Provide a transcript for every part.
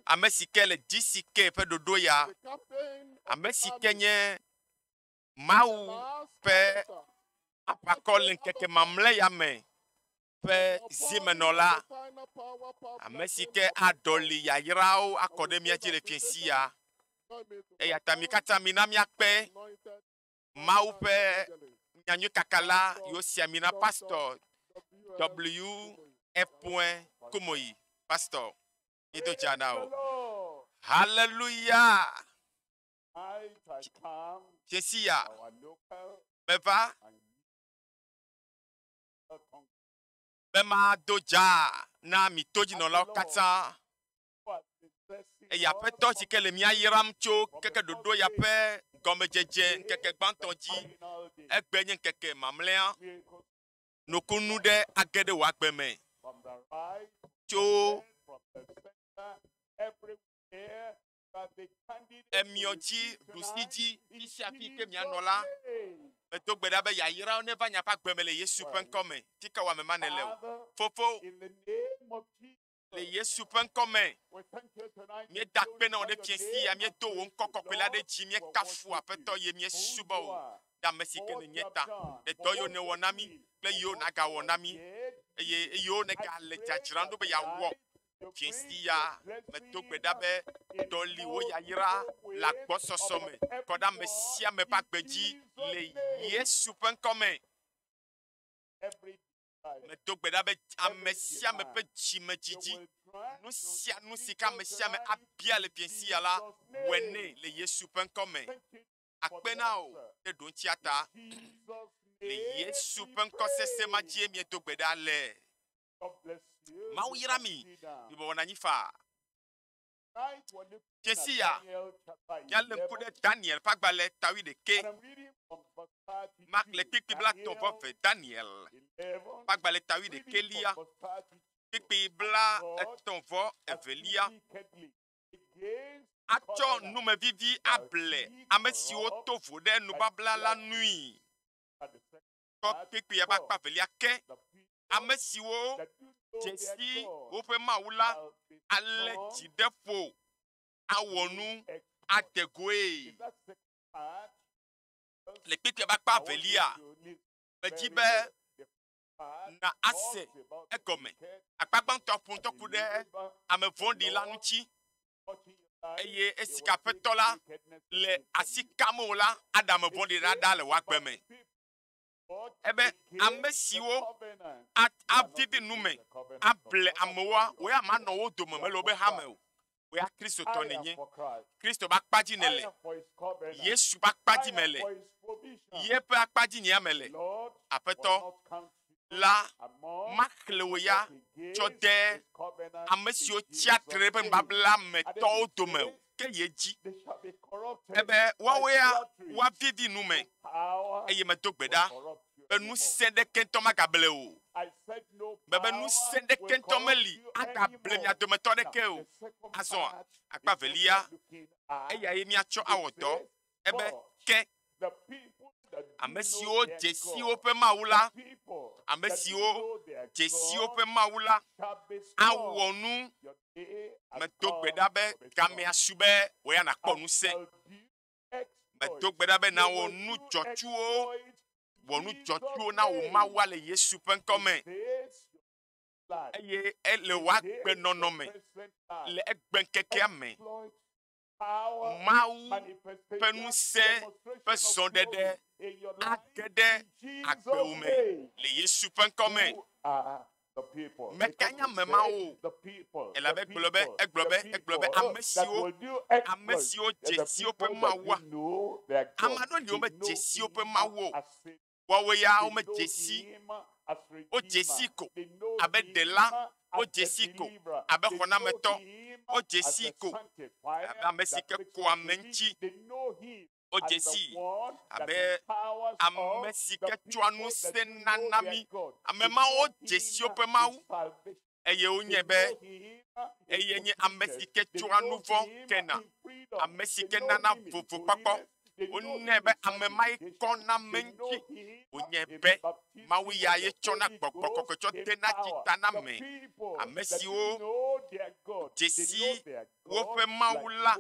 amesike le DCK pe dodo ya amesike nye mau pe apakol nkeke mamle ya me pe zimenola amesike adoli ya yirao akademia ti le fiensi ya e ya tamikata minami akpe mau pe nyanyu kakala yo siamina pastor W.F. Kumoyi pastor ito janao hallelujah Jesia beva bema doja na mitoji no la kata e ya pe to ti kele mi ayiram cho keke dodo ya pe gomejeje keke gbantonji egbenye keke mamlea nokunu de agede wa gbeme cho emioji dusiji isiafi ke mi anola to gbeda be ya yira ne va nya pa gbemele Yesu pen come tika wa me manele fofo le Yesu pen come mi dakpe na de fiensi ya mi to won kokopela de ji mi kafu apeto ye mi subo da mesike ne nyeta de doyo ne wonami ple yo na ga wonami eye yo ne ga le jajrando be ya wo fiensi ya me to gbeda be doli wo ya yira la gbososo me koda mesia me pa gbeji le Yesu pen come me to gbeda be amesia me pe ji me jiji nous sia nous sika mesia me abia le fiensi ya la wene le Yesu pen come akpena o e don tiata le Yesu pen ko sese ma ji mi to gbeda le ma uyira mi bi bo na nyifa Jesia yale kude Daniel pagbale tawi de ke Mark le pipi black ton vofe Daniel pagbale tawi de Kelia pipi bla ton vo Evelia acho nou me vivi able amesi o to vode nou babla la nuit ko pipi ya bakpa Evelia ke amesi o Jesi o pe maula ale jidefo awonu ategoe le pipi ya bakpa Evelia bejibe na ase ekome akpagban topun tokude amevondi la nuchi eye esika petola le asikamola adam vondi rada le wagbeme ebe amesiwo avivi nume able amowa we amano wo do momelo be hamel we a Kristo tonenye Kristo bakpaji nele Yesu bakpaji mele yepe akpaji nyamele apeto la maklewoya chode amesio tiatre ben babla meto dome ke yeji ebe wawea wa vivi nume eye medogbeda enu sende kentoma gable o bebe nu sende kentomeli agable mi adometo de ke o azon akpa velia eya ye mi acho awodo ebe ke amesio Jesi ope maula amesio Jesi ope maula awonu metogbeda be game asube we na kponu se metogbeda be na wonu jotuo na o mawa le Yesu pen come eye ele wa gbe nonome le egben keke ame mau penu se person dede agede agbeume le Yesu pen come mekanya memao ela be eglobe amesio Jesi ope mawa amado ni o me Jesi ope mawo wawe ya o me Jesi o Jesiko abe dela o Jesiko abe khona meto o Jesiko abe amesike ko amenchi o Jesi abe amesike tuanu senanami amema o Jesi ope mau eye onyebe eye nye amesike tuanu von kena amesike nana vovo papo onebe amemai kona menchi onyebe mawi ya ye chona gbogbo cho tena chitana me amesiwo Jesi wope maula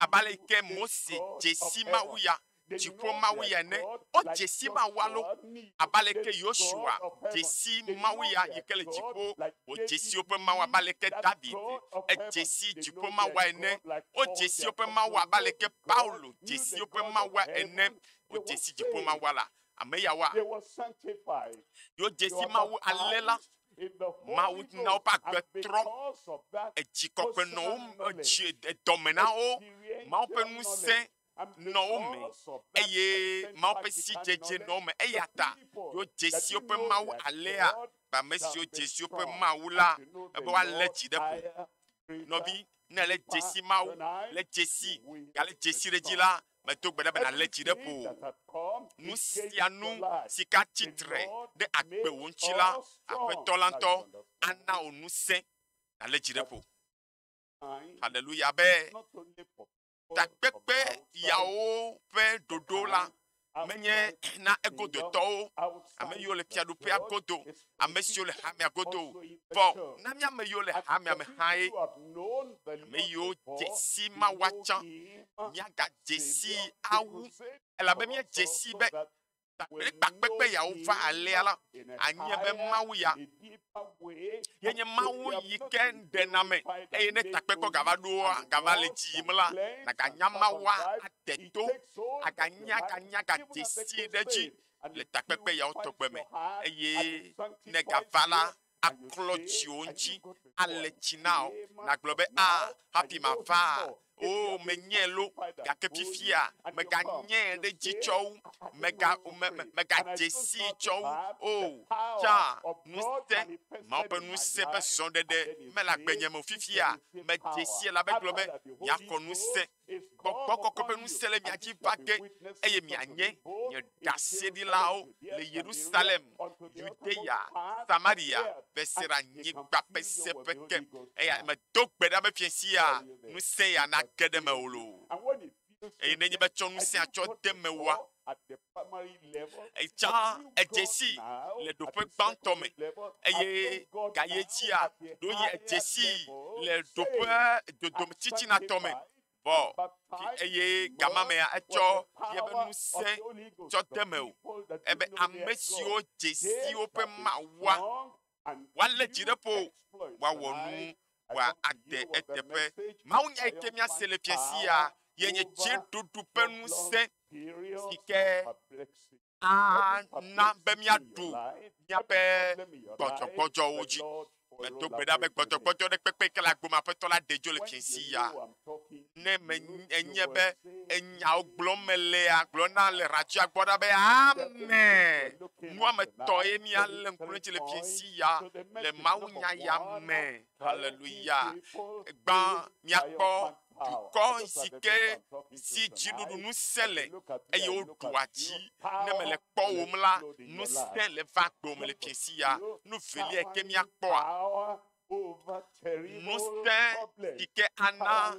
abaleke Mose Jesi mauya Jipo mauya ne o Jesi mawalo abaleke Yoshua Jesi mauya yekele Jipo o Jesi ope mawa abaleke David e Jesi Jipo mawa ene o Jesi ope mawa abaleke Paulo Jesi ope mawa ene o Jesi Jipo mawa la ameyawa yo Jesi mawu alela mawu na opa gbetro e jikope no domena o ma ope nuse no me eye ma ope si jeje no me eyata yo Jesi ope mawu alea ba mesi yo Jesi ope mawu la ebe wa leji depo nobi na le Jesi mawu le Jesi ya le Jesi rejila me to gbeda na leji depo nous sianu sika titre de akpe wonchila akpe tolanto ana onuse na leji depo hallelujah be ta pepe yawo pe dodola menye na egodo to ameyo le piado pe agodo amesio le hame agodo bo na mi ameyo le hame ame hai meyo Jesi mawacha miaga Jesi awu ela be mi Jesi be ta pepe yawo va alela anye be mawu ya yenye mawu yikende na me ene ta pepe gava do gava le jimla na ganya mawa ateto aganya ga Jesi deji le ta pepe yawo to gbe me eye ne gavala aklochi onchi alechinao na globe happy mava oh menyelo ga kepifia mega nye de jicho mega Jesi chow oh cha nuste ma ope nuse be sonde de me la gbenye mo fifia me Jesi la be globe ya konuse boko kope nuse le mi aji vage eye mi anye nye dasedi lao le Jerusalem Judea Samaria besera nyi gbape sepeke eya me dogbeda be fiensia nuse ya na gede me olo eye nenye be chon nuse a cho demewa echa Jesi le dope bantome eye gayetia do ye Jesi le dope dodom chichi na tome bo eye gamame a echo ye be nuse cho demeu ebe amesio Jesi ope mawa wale jirepo wa wonu wa ade etepe maunya ekemia selepiesia yenye chedudu penuse sike na bemia du nyape bojo oji meto gbeda be bojo de pepe kala gboma petola dejo le piensia ne me enyebe enya oglomele aglona le radio agboda be amen moi me toye mi ale nkunche le piensia le maunya ya amen hallelujah gba mi akpo ko sike si jidudu nu sele eye oduachi ne me le kpo womla nu sele va gbo me le piensia nu veli eke mi akpo nuste ike ana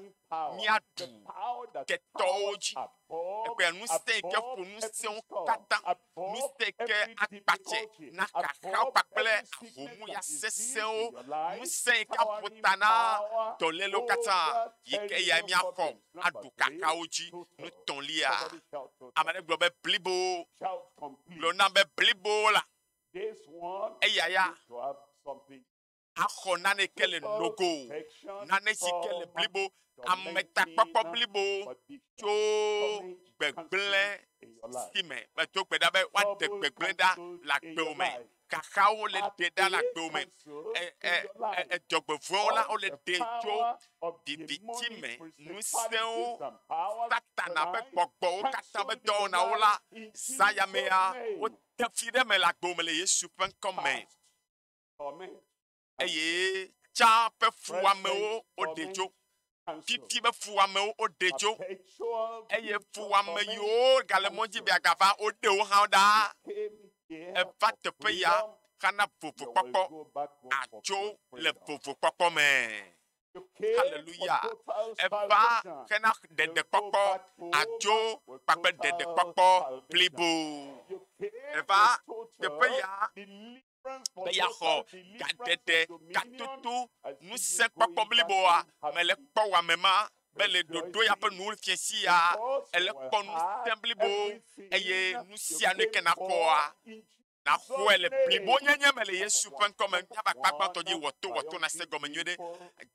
miadu ketoji ebe nuste ike fo nuste kata nuste ike akpache na kakao pakple ahomu ya seseo nuste ike apotana tolelo kata ike ya mi afom adu kakaoji nu tonlia amane globe blibo lona be blibo la eyaya akho nane kele logo nane sikele blibo ameta papa blibo cho begble sime ba to peda be wa de begble da la gbome kakao le deda la gbome jogbo la o le dejo di victime nuseo satana be gbogbo kata be dona ola sayamea o tefide me la gbome le Yesu pen comme eye cha pe fuame o dejo pipi be fuame o dejo eye fuame yo galemonji be agava o de o handa e fat pe ya kana fufu popo ajo le fufu popo me hallelujah e va kana de popo ajo pape de popo plibo e va te pe ya be ya xɔ gadede gatoto nusẽ kpɔkpɔ bliboa mele kpɔ wamema be le dodo ya ƒe nuwo fiesi ya ele kpɔ nusẽ blibo eye nu sia nu ke na xɔa na xɔe le blibo nyenye me le Yesu ƒe ŋkɔme nyaba kpakpãtɔ dzi wɔto na se gɔme nyuie ɖe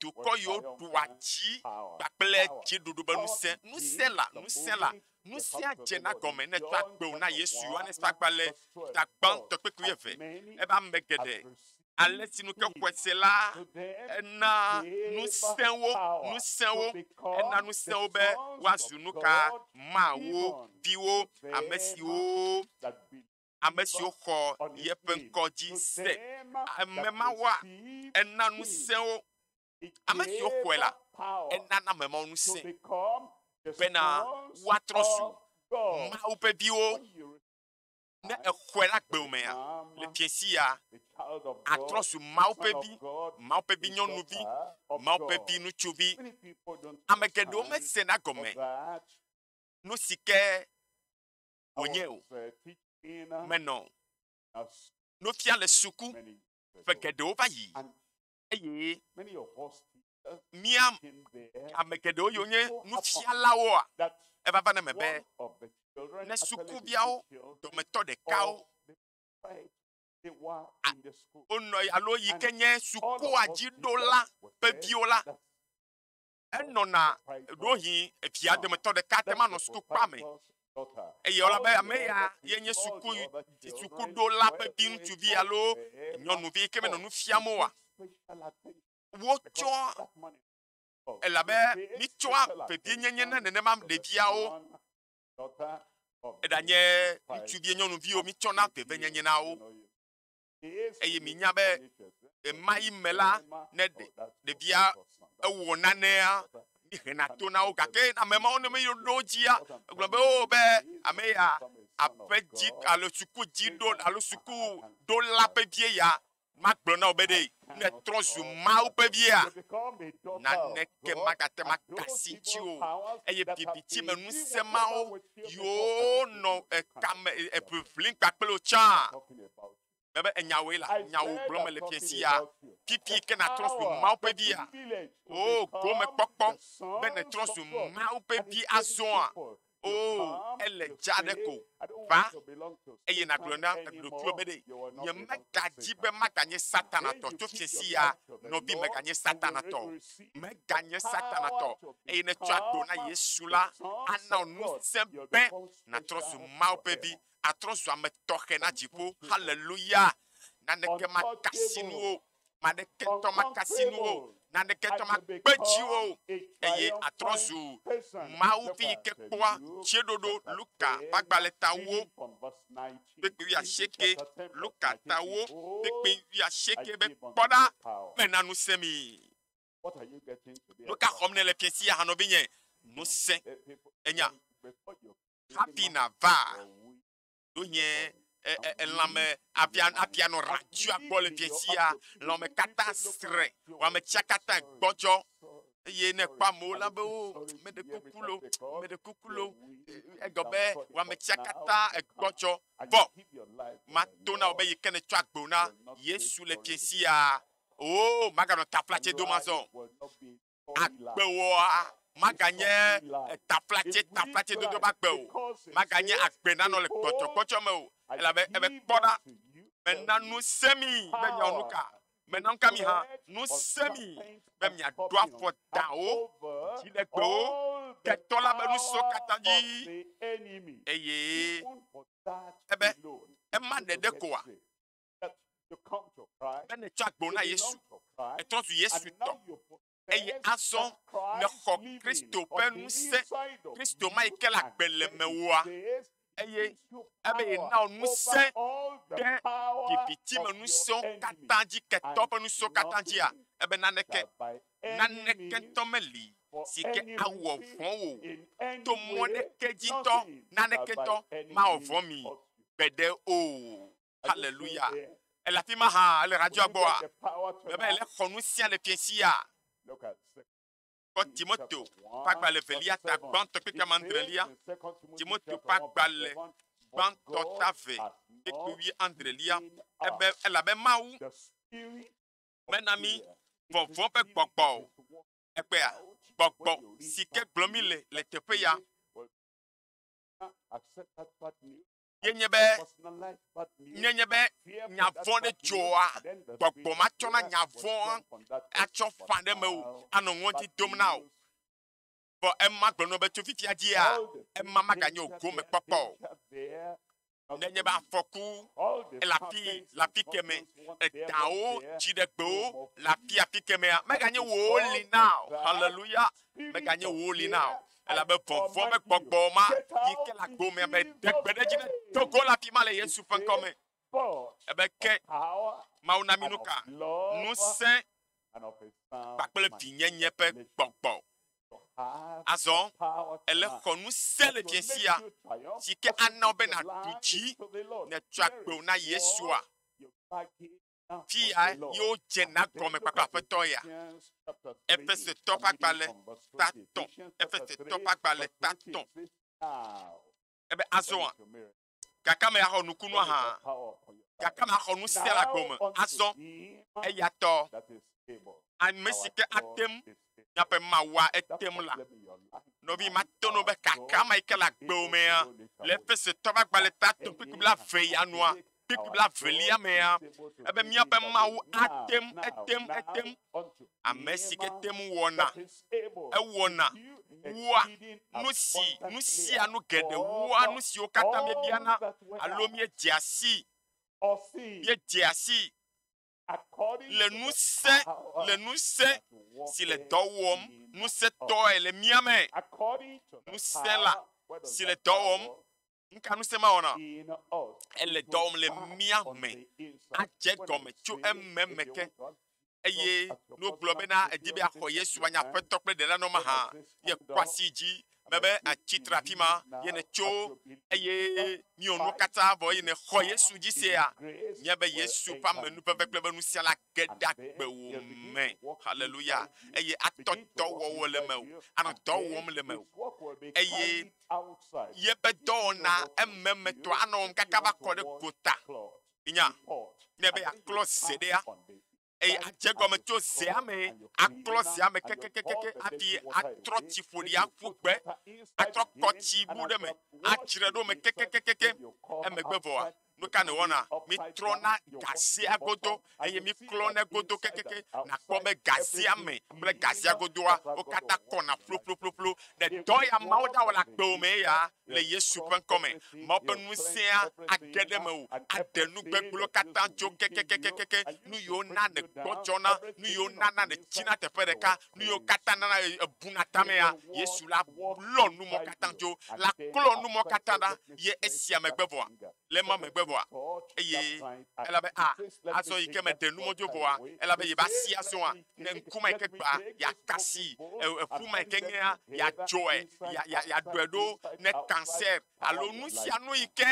dukɔ yiwo ɖua dzi kpakple dziɖuɖu be nusẽ la nusia dze na gɔme ne to agbewo na Yesu Yohanes ƒe agbalẽ tagbãtɔ kpekpe eve ebe ame geɖe ale si nu ke xɔe se la ena nusẽwo be woazu nu ka mawo viwo ame siwo xɔ yeƒe ŋkɔ dzi se ame mawoa ena nusẽwo ame siwo xɔe la enana ame mawo nusẽ bena woatrɔ zu Mawu ƒe viwo ne exɔe la gbewo mea le fiesi ya atrɔ zu Mawu ƒe vi nyɔnuvi Mawu ƒe vi ŋutsuvi ame geɖewo mesena gɔme nu si ke wònye o menɔ nufia le suku ƒe geɖewo va yi eye mía ame geɖewo yiwo nye nufialawoa eva va ne me be ne sukuviawo dometɔ ɖekawo wonɔ alo yi ke nye sukua dziɖola ƒe viwo la enɔna ɖohi via dometɔ ɖeka te manɔ sukukpa me eye wòla be ame ya ye nye sukuɖola ƒe vi ŋutsuvi alo nyɔnuvi ke menɔ nu fiam oa wotsɔ elabe mitsɔa vevie nyenye na nenema ɖeviawo eɖanye ŋutsuvi nyɔnuviwo mitsɔna veve nyenye na wo eye minya be ema yi me la ne ɖevia ewɔ nanea mi hena to na wo gake ame mawo ne meyi ɖo dzia egblɔ be o be ame ya aƒe dzi alo suku dzi ɖo alo suku ɖola ƒe vie ya magblɔ na wo be ɖe ne trɔ zu Mawu ƒe via naneke magate makasi ŋuti o eye bibitsi me nusẽ mawo yiwo nɔ ekame eʋiʋlim kpakple wo tsã be enyawoe la nyawo gblɔm le fiesi ya pipi ke na trɔ zu Mawu ƒe via o gome kpɔkpɔ be ne trɔ zu Mawu ƒe vi azɔa o ele dza ɖe ko va eye nagblɔ na ɖokuiwo be ɖe nye megadzi be maganye satanatɔ tso fiesi ya nɔvi meganye satanatɔ eye ne tsɔ agbo na Yesu la ana nusẽ be na trɔ zu Mawu ƒe vi atrɔ zu ame tɔxɛ na dziƒo haleluya naneke makasi nuwo naneke tɔ makasi nuwo naneke tɔ makpe dziwo eye atrɔ zu Mawu vi ke kpɔa dzieɖoɖo Luka ƒe agbalẽ tawo kpekpe wuiasieke Luka tawo kpekpe wuiasieke be kpɔɖa mena nusẽ mi nu ka xɔm ne le fiesi ya hanɔvi nye nusẽ enya hafi na va ɖo nye elãme avianɔ radio agbɔ le fiesia lãme katã srɛ wɔame tsia katã gbɔdzɔ eye ne kpɔ amewo la be o meɖe kuku lo egɔ be wɔame tsia katã gbɔdzɔ vɔ mato na wo be yi ke ne tsɔ agbo na Yesu le fiesia o maganɔ taflatse do mazɔ agbewoa maganye taflatse dodo ba gbe o maganye agbe nanɔ le kpɔtsɔkpɔtsɔ me o elabe ebe kpɔɖa mena nusẽ mi be miawɔ nu ka mena nu ka mi hã nusẽ mi be miaɖo afɔ dawo dziɖegbewo ketɔ la be nusɔ katã dzi eye ebe ema ɖeɖe koa be ne tsɔ agbo na Yesu etrɔ zu Yesu tɔ eye azɔ ne xɔ Kristo ƒe nusẽ Kristo ma yi ke le agbe le mewoa eye ebe yena wo nusẽ ɖe viviti me nusẽwo katã dzi ketɔ ƒe nusẽwo katã dzia ebe naneke ŋutɔ meli si ke awɔ vɔ wo to mɔ ɖeke dzi ŋutɔ naneke ŋutɔ mawɔ vɔ mi gbeɖe o haleluya ele afi ma hã ele radio gbɔa ebe ele xɔ nu sia le fiesi ya kɔ Timoteo ƒe agbalẽ velia ta gbãtɔ kpekpe amandrelia Timoteo ƒe agbalẽ gbãtɔ ta ve ekpewi andrelia ebe elabe mawu mena mi vɔvɔ ƒe gbɔgbɔ ekpea gbɔgbɔ si ke gblɔm mi le teƒe ya yenye be nyavɔ ɖe dzoa gbɔgbɔ ma tsɔna nyavɔ atsɔ ƒã ɖe me o anɔ ŋɔdzi dom na o bɔn ema gblɔ nɔ be tso fitia dzia ema maganye o gome kpɔkpɔ o nenye be afɔku lafi keme edawo dziɖegbewo lafi kemea meganye wo li na o hallelujah meganye wo li na o elabe vɔvɔ be gbɔgbɔ ma yi ke le agbomea be degbe ɖe dzi ne dogo la fi ma le Yesu ƒe ŋkɔme ebe ke mawu na mi nu ka ŋusẽ kpakple vinyenye ƒe gbɔgbɔ azɔ ele xɔ ŋusẽ le fiesia si ke ana be na ɖu dzi ne tsɔ agbewo na Yesua fia yewo dze na gɔme kpakple aƒetɔ ya Efesetɔ ƒe agbalẽ tatɔ Efesetɔ ƒe agbalẽ tatɔ ebe azɔa gake me axɔ nukunua hã gake me axɔ ŋusẽ le agome azɔ eya tɔ ame si ke atem nyaƒe mawua etem la nɔvi ma to no be kaka ma yi ke le agbewo mea le Efesetɔ ƒe agbalẽ tatɔ kpikpi bla ve ya nua kpikpi bla velia mea ebe míaƒe mawu etem ame si ke tem wɔna ewɔna wua nu sia nu geɖe wua nu siwo katã míebiana alo míedze asi le ŋusẽ si le dɔ wɔm ŋusẽtɔe le mía me ŋusẽ la si le dɔ wɔm nka ŋusẽ ma wɔna ele dɔ wɔm le mía me adze gɔme tso ememe ke eye no gblɔ bena edi be axɔ Yesu anya aƒetɔ kple ɖela nɔ ma hã ye kɔ asi dzi mebe atsitre afi ma ye ne tso eye miɔ nu katã vɔ ye ne xɔ Yesu dzi sia nye be Yesu ƒe amenu ƒe kple be nusiala ge ɖe agbewo me haleluya eye atɔ dɔwɔwɔ le me o anɔ dɔ wɔm le me o eye yebe dɔwɔna ememetɔ anɔ wɔm kaka va kɔ ɖe gota nya ne be aklɔ ze ɖea eye adze gɔme tso zea me aklɔ zea me kekekeke afi atrɔ tsi ƒoɖi aƒu gbe atrɔ kɔ tsi bu ɖe me adzre ɖo me kekekeke emegbe vɔa nu ka ne wɔna mi trɔna gazea godo eye mi klɔnɛ godo kekeke nakpɔ be gazea me kple gazea godoa wo katã kɔna ƒloƒloƒlo ɖe dɔ ya mawo da wɔ le agbewo me ya le Yesu ƒe ŋkɔme mawo ƒe ŋusẽa age ɖe me o aɖe nu gbegblẽwo katã dzo kekekekeke nu yiwo na ne gbɔdzɔna nu yiwo nana ne tsina teƒe ɖeka nu yiwo katã nana ebuna tamea Yesu la lɔ nu mɔ katã dzo la klɔ nu mɔ katã ɖa ye esia megbe vɔa le ma megbe vɔa eye elabe azɔ yi ke me de numɔ dzo vɔa elabe yi ba si azɔa ne ŋkume yi ke gba ya kasi eƒuma yi ke ŋea ya dzɔe ya ɖɔe ɖo ne cancer alo nu sia nu yi ke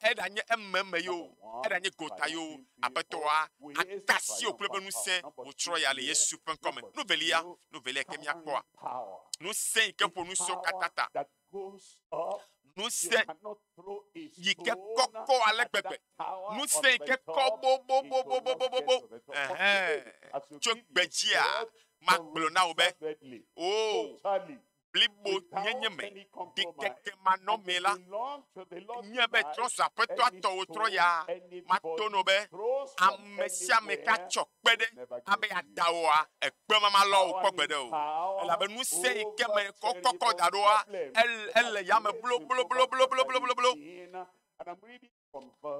eɖanye ememe yo eɖanye gota yo aƒetɔa akasi wo kple be ŋusẽ wòtrɔ ya le Yesu ƒe ŋkɔme nu velia ke míakpɔa ŋusẽ yi ke ƒo ŋusẽwo katã ta ŋusẽ yi ke kɔkɔ ale gbegbe ŋusẽ yi ke kɔ bobobobobobobo tso gbedzia magblɔ na wo be o blibo nyenye me dikeke manɔme la nye be trɔsɔ aƒetɔa tɔwo trɔ ya mato no be ame sia ame ka tsɔ kpe ɖe abe adawoa ekpe mama lɔ wo kpɔ gbe ɖe o elabe ŋusẽ yi ke me kɔkɔ da ɖoa ele yame blo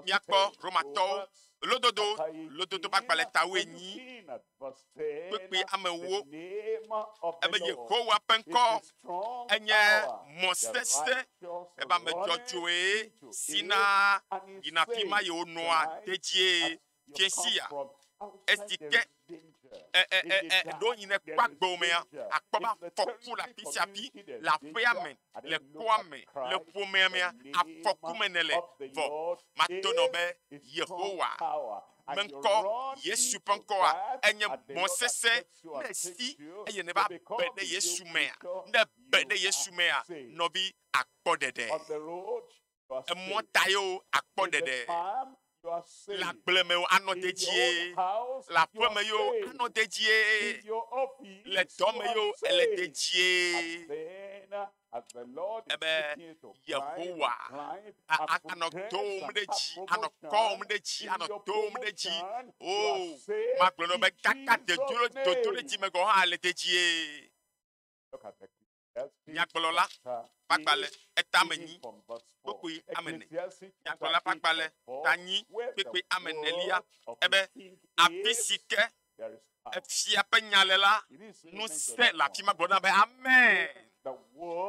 miakpɔ Romatɔwo lododo ƒe agbalẽ tawoe nyi kpekpe amewo ebe Yehowa ƒe ŋkɔ enye mɔ sesẽ ebe ame dzɔdzɔe sina yina fi ma yewo nɔa dedie fiesia esi ke ɖo yine kpɔ agbewo mea akpɔ be afɔku le afi sia afi le aƒea me le kɔa me le ƒomea mea afɔku me ne le vɔ mato nɔ be Yehowa meŋkɔ Yesu ƒe ŋkɔa enye mɔ sesẽ ne si eye ne va be ɖe Yesu mea ne be ɖe Yesu mea nɔvi akpɔ ɖeɖe Montayo akpondede. La bleme ano dédié. La pomme yo ano dédié. Le dôme yo elle est dédiée. Eh ben, Yehowa. Anokdom de ji, anokom de ji, anokdom de ji. Oh, ma glono be kaka de duro de ji me go ha elle est dédiée. Nyakolola, pakbale, etameni, pekui amene. Nyakolola pakbale, tanyi, pekui amenelia. Ebe, afisike, efia penyalela, nous c'est la fima glona be amen.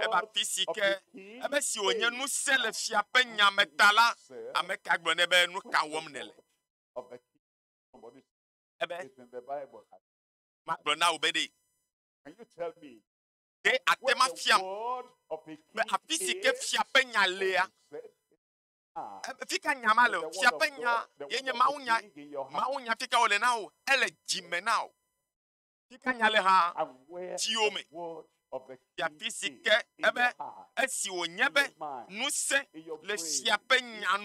Eba afisike, ebe si onye nous c'est le fia penyametala, ameka glone be nous kawom nele. Ebe, ma glona obede. Can you tell me? Atema fiam be afisike fia penya lea fika nyama le fia penya yenye maunya fika ole nao ele jime nao fika nyale ha tiome ya fisike ebe esi onyebe nu se le fia penya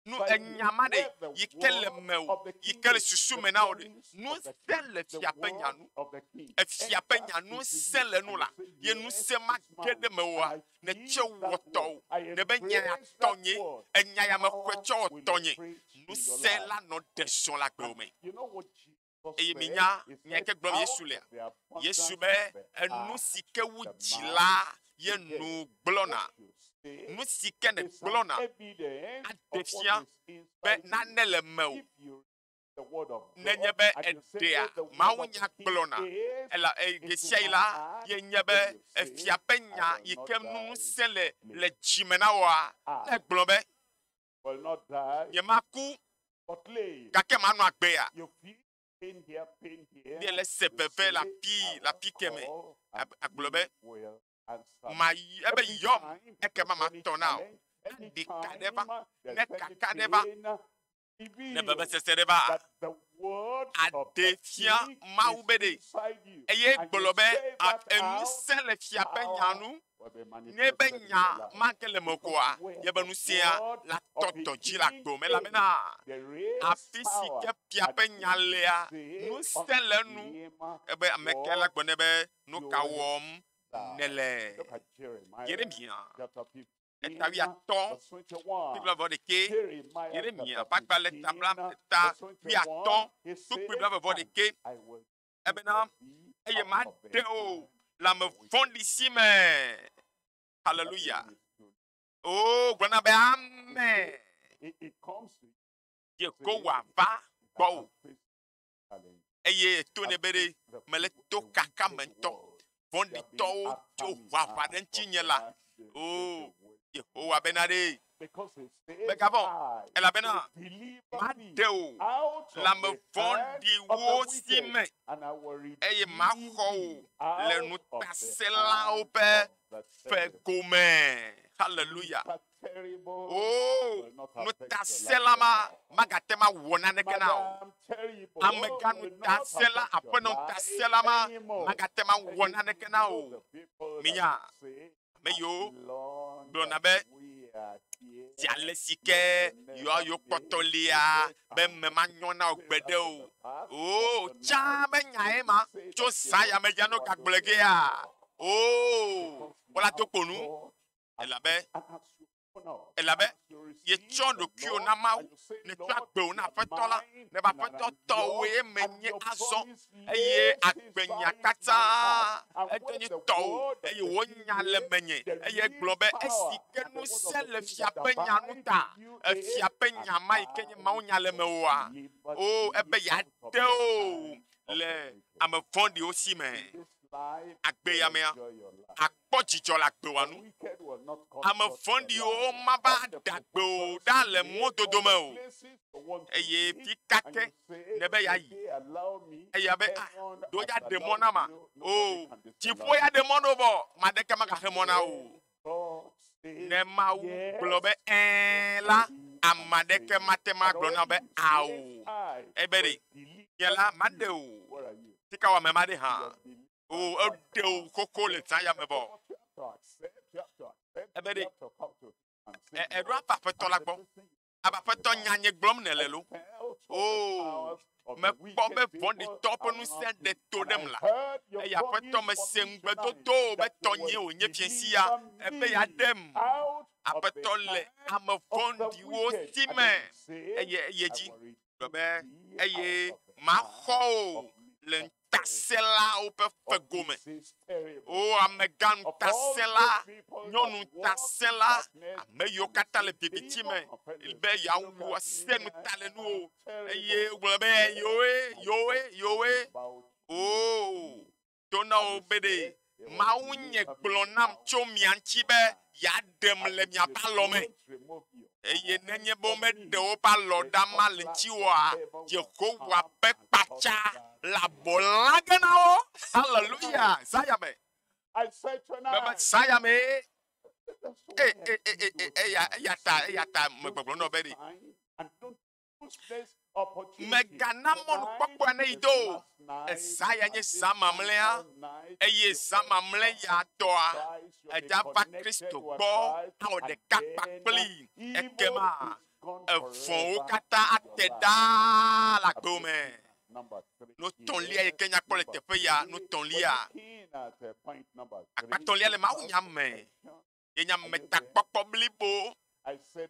nu enyama de yikele meu yikele susume nao de nu se le fia penya nu e fia penya nu se le nu la ye nu se ma gede mewa ne che woto ne benya ya tonye enya ya makweche otonye nu se la no de son la gbe eye minya nyeke glom Yesu le Yesu be enu sike wu jila ye nu glona nu sike ne glona adefia be nanele meu nenyebe edea maunya glona ela geshaila ye nyebe efia penya yikem nu sele le jimena wa e glombe ye maku kake manu agbea bien les sebeve la pi keme aglobe ma ebe yom eke mama tonao di kadeva ne kakadeva ne bebe sesereva adefia maubede eye gbolobe at emisele fiape nyanu nyebe nya mankele mokoa yebe nusia la toto jila gome la mena afisike piape nyalea nusele nu ebe amekela gbonebe nukawom nele Jeremia etawi aton people of the key Jeremia pas par le tabla ta wi aton tout people of the key ebena eye ma de o la me fond ici mais hallelujah oh gbona be amen ye ko wa va go eye to ne bere mele to kaka mento fondi to to wa va den tinyela oh Yehowa benade begavon ela bena madeo la me fondi wo sime eye makho le nu tasela ope fe come hallelujah oh nu tasela magatema wona ne kenao amega nu tasela apono tasela magatema wona ne kenao minya meyo blonabe ti alesike yo potolia be memanyona ogbede o cha be nyae ma cho saya me jano kagblege oh wala to konu elabe ye chondo kio na ma ne twa gbe na fetola ne ba feto to we menye aso eye agbenya kata etoni to eye wonya le menye eye globe esike nu sele fiapenya nu ta fiapenya mai kenye ma wonya le mewa o ebe ya de o le am fondi aussi mais agbe ya me akpojijo la gbe wanu am fondi o maba dagbe o da le mododo me o eye fikake nebe ya yi eye be do ya demona ma o ti fo ya demono bo ma de kama ka hemona o ne ma u globe la amadeke matema glona be au ebere yela madeu tika wa me made ha o de koko le tan ya me bo ebere Eɖo ava aƒetɔ la gbɔ. Ava aƒetɔ nya nye gblɔm nele lo. Oh, mekpɔ be vɔ̃ɖitɔ ƒe ŋusẽ ɖe to ɖem la. Eye aƒetɔ mese ŋugbedodo be tɔnye wònye fiesi ya ebe ya ɖem. Aƒetɔ le ame vɔ̃ɖiwo si me. Eye dzi gblɔ be eye maxɔ o le ŋutasẽlawo ƒe fego me. O amegã ŋutasẽla, nyɔnu ŋutasẽla, ame yiwo katã le bibitsi me be yeawɔ se ŋutalénuwo. Eye wogblɔ be yowe. O to na wo be ɖe Mawu nye gblɔ nam tso mia ŋuti be yeaɖem le miaƒe alɔ me. Eye nenye be womeɖe woƒe alɔ ɖa ma le ŋutiwoa, Yehowa ƒe kpatsa le abɔ la ge na wo. Hallelujah. Zaya me. Bebe Zaya me. Eya ta megbɔgblɔ nɔ be ɖe. Megana mɔnukpɔkpɔ ne yi do. Zaya nye zã mamlɛa. Eye zã mamlɛ ya tɔa. Edza va Kristo gbɔ. Awɔ ɖeka kpakpli. Ekema evɔ̃wo katã ate ɖaa le agbewo me. Nutɔ̃lia yi ke nya kpɔ le teƒe ya, nutɔ̃lia. Akpatɔ̃lia le Mawu nya me. Ye nya metakpɔkpɔ blibo.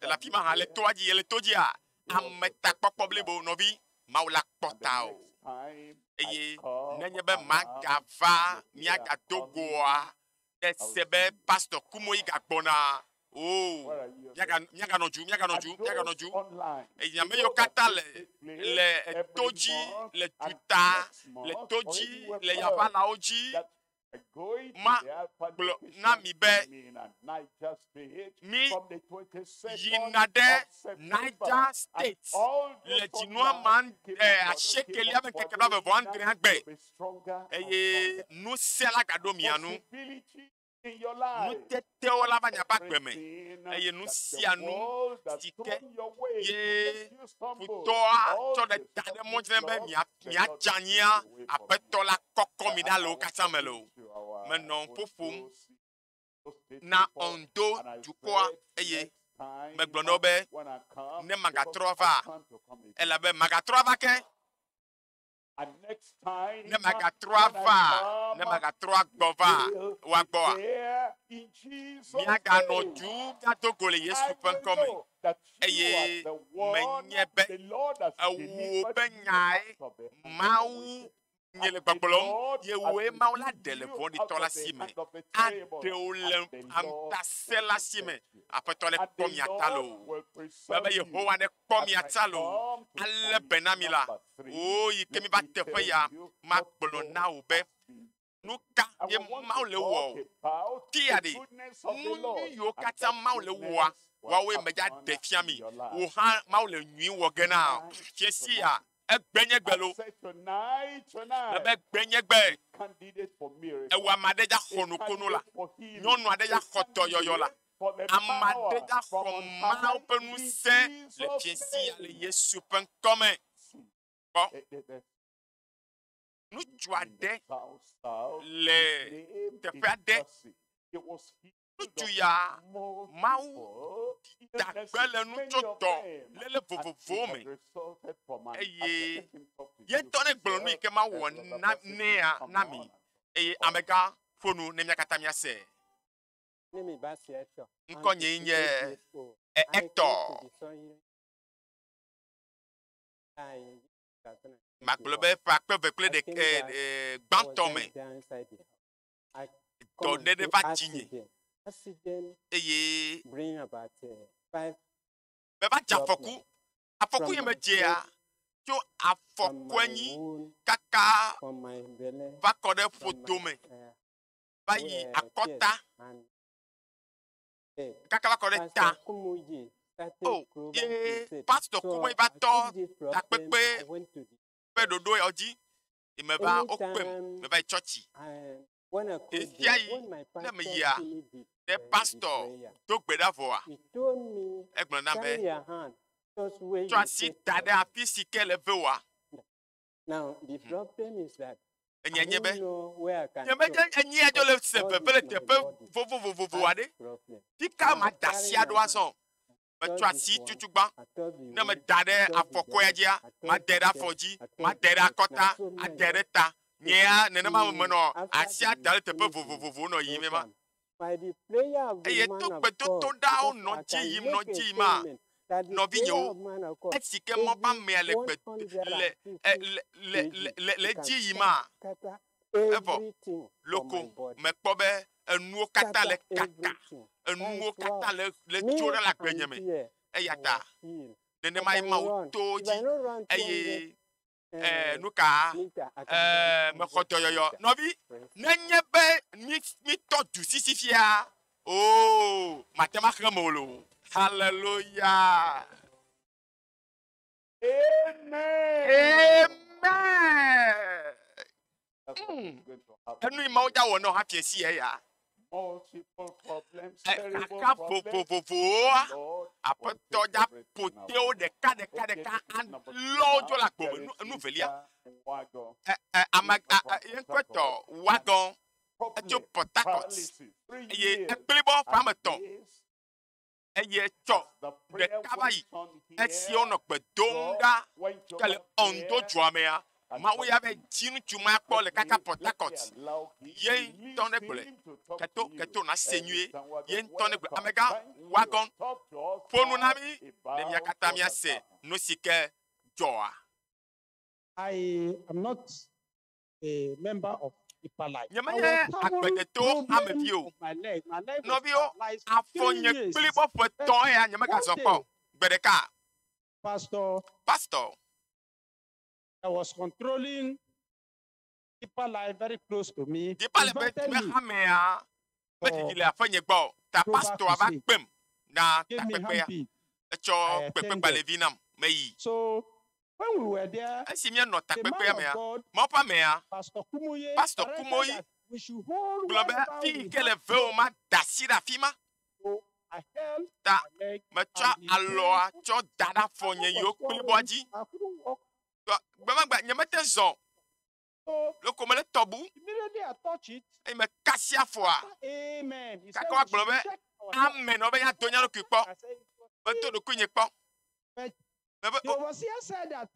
Le afi ma hã le toa dzi, le to dzia. Ametakpɔkpɔ blibo nɔvi. Mawu la kpɔ ta o. Eye nenye be magava miagado goa. Ese be pastor Kumoyi gagbɔna. Oh, miaganɔ dzu. Eye ame yiwo katã le to dzi, le duta, le to dzi, le yavalawo dzi. Ma gblɔ na mi be mi yina ɖe Niger State le dzinua ma asiekelia be ŋkeke 29 gbe. Eye ŋusẽ la gaɖo mia nu. Nutetewo la va nya ƒe agbe me. Eye nu sia nu si ke ye futɔa tsɔ ɖe da ɖe mɔdzi be miadzanyia aƒetɔ la kɔkɔ mi ɖa le wo katã me le o. Menɔ ƒoƒom na Ondo dukɔa eye megblɔ na wo be ne magatrɔ va elabe magatrɔ va ke. Ne magatrɔ agbɔ va woagbɔa. Miaganɔ dzu miado go le Yesu ƒe ŋkɔ me. Eye menye be ewo be nyae Mawu nye le gbɔgblɔm yewoe Mawu la ɖe le vɔ̃ɖitɔ la si me. Aɖewo le ŋutasẽ la si me. Aƒetɔ le kpɔ mia ta lo. Bebe Yehowa ne kpɔ mia ta lo. Ale be na mi la. O yi ke mi va teƒe ya magblɔ na wo be nu ka ye Mawu le wɔ. Tia ɖe nu yiwo katã Mawu le wɔa. Woawoe medza ɖe fia mi. Wo hã Mawu le nyui wɔ ge na. Fiesi ya egbenye gbe lo. Ebe gbenye gbe. Ewo ame aɖe dza xɔ nukunu la. Nyɔnu aɖe dza xɔ dɔyɔyɔ la. Ame aɖe dza xɔ Mawu ƒe ŋusẽ le fiesi ya le Yesu ƒe ŋkɔ me. Kpɔ. Ŋutsu aɖe le teƒe aɖe. Ŋutsu ya Mawu dagbe le nutsotɔ lele vovovowo me. Eye yetɔ ne gblɔ nu yi ke Mawu wɔ nea na mi. Eye amegã ƒonu ne mia katã miase. Ŋkɔ nye nye Hector. Magblɔ be ƒe akpe ve kple gbãtɔ me. Dɔ ɖe va dzinye. Eye beva dze afɔku. Afɔku ye me dzea tso afɔku enyi kaka va kɔ ɖe ƒodo me. Va yi akɔta. Kaka va kɔ ɖe ta. Oh, ye pastor Kumoyi va tɔ takpekpe ƒe ɖoɖo yawo dzi. Me va wokpem, me va yi tsɔtsi. Efia yi ne me yia ɖe pastor do gbe ɖa vɔa. Egblɔ na be tsɔ asi da ɖe afi si ke le ve wa. Enye be nyemedze enyia dzo le se veve le teƒe vovovovo aɖe. Fika ma dasi ado aso. Me tu asi tutuba. Ne me dade afoko dia. Ma dede afoji. Ma dede akota. A dede ta. Nya nene ma no. Asi adale tepe vovovovo no yime ma. Eye to gbedo to da o no ji yim no ji ma. No vi yo. Esike mo pa me le ji yima. Evo loko me kpobe enu kata le kaka. Enu kata le jora la gbenyeme. Eyata. Nene ma toji. Eye nuka me khoto yo. No vi nenye be mi to du sisifia. Oh, matema khamolo. Hallelujah. Amen. Amen. That's what is going to happen. Enu ima oja wo no happy esi ya. Multiple problems, terrible Kaka problems. Lord, apoto ja poteo de ka and lojo la gbo nu velia. Yenkweto wagon eto Port Harcourt. Ye ekpelibo frameton. Eye cho de kabayi. Esi ono gbedonga kale ondo dwamea. Ma we have jinu chuma ko le kaka Port Harcourt. Ye tonne gbole. Keto na senue. Ye tonne gbole. Amega wagon ponu nami le miakata miase no sike joa. I am not a member of Ipalai. Nyamaye akbedeto amefio. No bio afonye klibo foton ya nyamaga sopo. Gbedeka. Pastor. I was controlling Ipalai very close to me. Ipalai bet me hamea. Betile afonye gbo. Ta pastor aba gbem na takpepe ya. Echo pepe balevinam meyi. So when we were there, Asimia no the takpepe man mea. of God, Mopa mea. Pastor Kumoye, Pastor directed Kumoye, that we should hold Globe wherever fi we kele have veo ma dasira fima. So I held Ta my leg me cha and it aloa pained. cho dada I fonye was yo worried. kliboaji. I couldn't walk. Bema gba nyamete zon. So Loko mele tobu. immediately I touched it. E me kasia foa. Amen. He said, Kakwa we should globe. check ourselves. Amen. Obe ya donya lo kikpo. I said, it was Beto do kunye kpo. But Bebe the overseer said that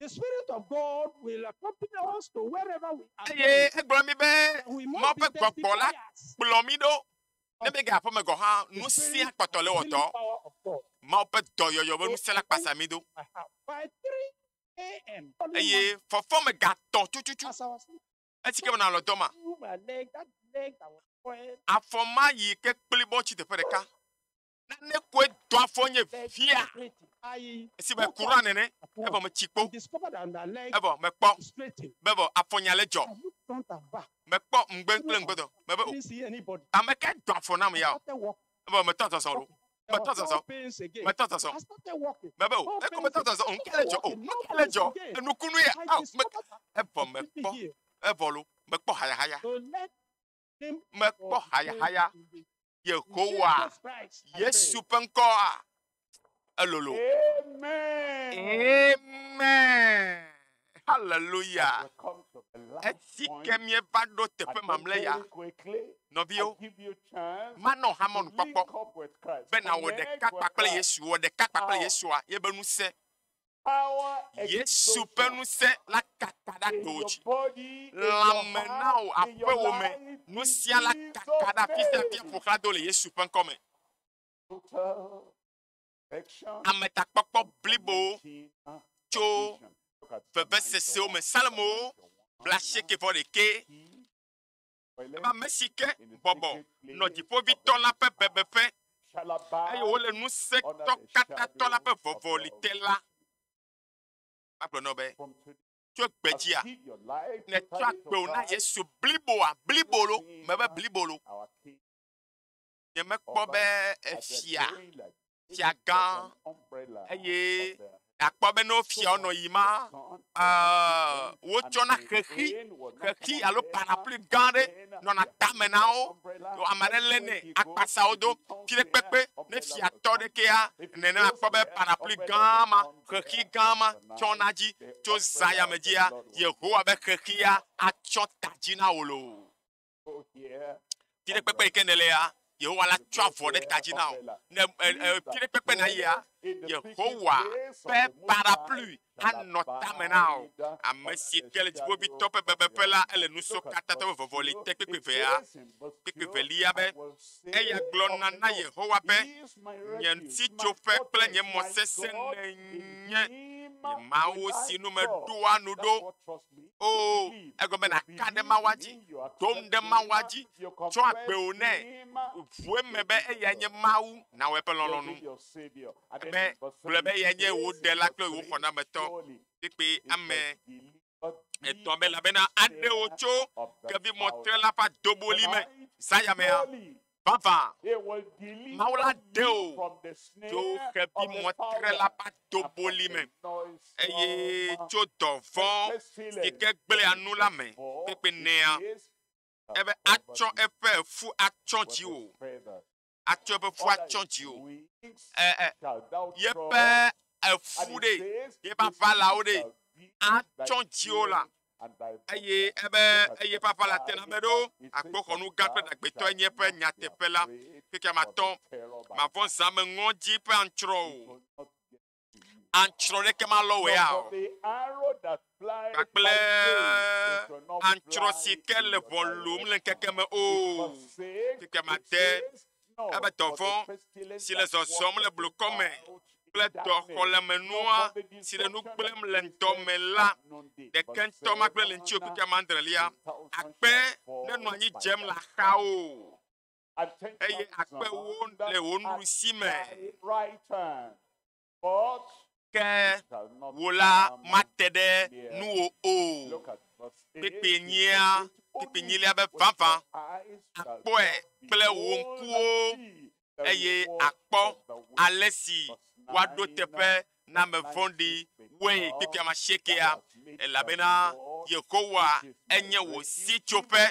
the Spirit of God will accompany us to wherever we are ye going. egbro mi be. And we Mo must be pe gbola testifiers plomi do. Ne of be ga po me go ha the nu si Spirit akpotole and healing woto. power of God. Mo pe doyoyo be nu se la pasa mi do. I have. By 3 a.m. Eye fofo me ga to chuchuchu. as I was Etike na lo doma. through my leg, that leg that was swelling, Afoma yi ke klibo chi te pedeka. Na ne kwe do afonye leg fia. straightened. I Si be woke kura up nene. at once Ebo me and chikpo. discovered that my leg Ebo me kpo. was straightened. Bebo afonya le jo. I looked front and back. Me kpo mgbe ngbedo. I Bebo didn't see anybody. ameke do afona I me ya. started walking. Ebo me toto so. There Me was toto no so. pains again. Me toto so. I started walking. Bebo No e ko me pains toto so. again. Nkele jo. Walking, no Nkele pains jo. again. Enukunu ya. I discovered that Ebo me completely kpo. healed. Ebo lo me kpo haya haya. So let him Me kpo haya haya. in the Yehowa. Jesus Christ, I pray. Yesu penko a. Elolo. Amen. Amen. Hallelujah. We come to the last Esi point. kemie va do tepe And then mamle ya. very quickly, Novio. I give you chance Mano to hamon link popo. up with Christ. Bena wo de Connect ka with pakle Christ. Yesu wo de ka pakle Yesu a ye benu se. Power Yesu explosion penu se la kakada in your doji. body, in La your menao heart, in ape your wo me. life, Nu in sia la Jesus' kakada fisa pia name. fukado le Yesu pen kome. Total perfection. Ameta popo blibo. 19, Cho. completion. Look at Febe Psalm se se o me 91, salmo. Psalm Blashe 91, ke vo de ke. toilet, Eba mesike. in the Bobo. secret place No di po of the vito la pe Most High. bebe fe. Shall Ayo abide wole nu se under to the kata to la pe shadow of vovolite the la. Pablo no be. From today, Tu as gbeji you a. give your life Ne tu totally to akpe o na Christ, Yesu blibo a. Blibolo. Mebe blibolo. our King, Ye me kpo be as they're efia. going like this, Fia there's gan. an umbrella Eye. of the Akpo be no fia ono yima. Wo chona khehi. Khehi alo parapluie gande. Non a tamena o. Yo amane lene. Akpasa odo. File pepe. Ne fia tode ke a. Nene akpo be parapluie gama. Khehi gama. Chonaji. Cho zaya media. Yehowa be khehi a. A chon tajina olo. Go here. File pepe ikenele a. Yehowa la tsɔ avɔ ɖe ta dzi na o. Ne fi ɖe kpekpe na yia, Yehowa ƒe parapluie anɔ tame na o. Ame si ke le dziƒoʋĩtɔ ƒe bebeƒe la, ele nusɔ katã ƒe vɔvɔli te kpekpe vea, kpekpe velia be, eya gblɔna na Yehowa be, nye ŋutitsoƒe kple nye mɔ sesẽ nenye nye Mawu si nu meɖoa nu ɖo. O, egɔme naka ɖe Mawua dzi, dom ɖe Mawua dzi, tsɔ agbewo nɛ, ʋue me be eya nye Mawu na wɔ eƒe lɔlɔ̃nu. Be gblɔ be eya nye wò ɖela kple wò xɔnametɔ. Kpekpe ame etɔ̃ be elabena aɖewo tso kevimɔtre la ƒe adoboli me. Zaya mea, vavã, Mawu la ɖe o tso kevimɔtre la ƒe adoboli me. Eye tso dɔvɔ̃ si ke gblẽa nu la me, kpekpe nea, ebe atsɔ eƒe fu atsɔ dziwò. Atsɔ eƒe fu atsɔ dziwò. Yeƒe efu ɖe, yeƒe avalawo ɖe, atsɔ dziwò la. Eye eye ƒe avala tena me ɖo, akpɔxɔnu gã kple ɖagbetɔ enye ƒe nyateƒe la. Keke matɔ, mavɔ zã me ŋɔdzi ƒe antsrɔ o. Antsrɔ ɖeke malɔ wòya o. Kpakple antsrɔ si ke le ʋɔ lum le keke me o. Keke mate, ebe dɔvɔ̃ si le zɔzɔm le blukɔ me kple dɔxɔlemenua si le nu gblẽm le ŋdɔ me la, ɖeke ŋutɔ ma gblẽ le ŋuti o keke mandrelia. Akpe ne nɔ anyi dzem le axawo. Eye akpe wo le wo nuɖusi me. Ke wò la mate ɖe nuwò o. Kpekpe nyia, kpekpe nyilia be vavã, akpɔe kple wò ŋkuwo. Eye akpɔ ale si woaɖo teƒe na ame vɔ̃ɖi woe kpekpe amasiekea. Elabena Yehowa enye wò sitsoƒe.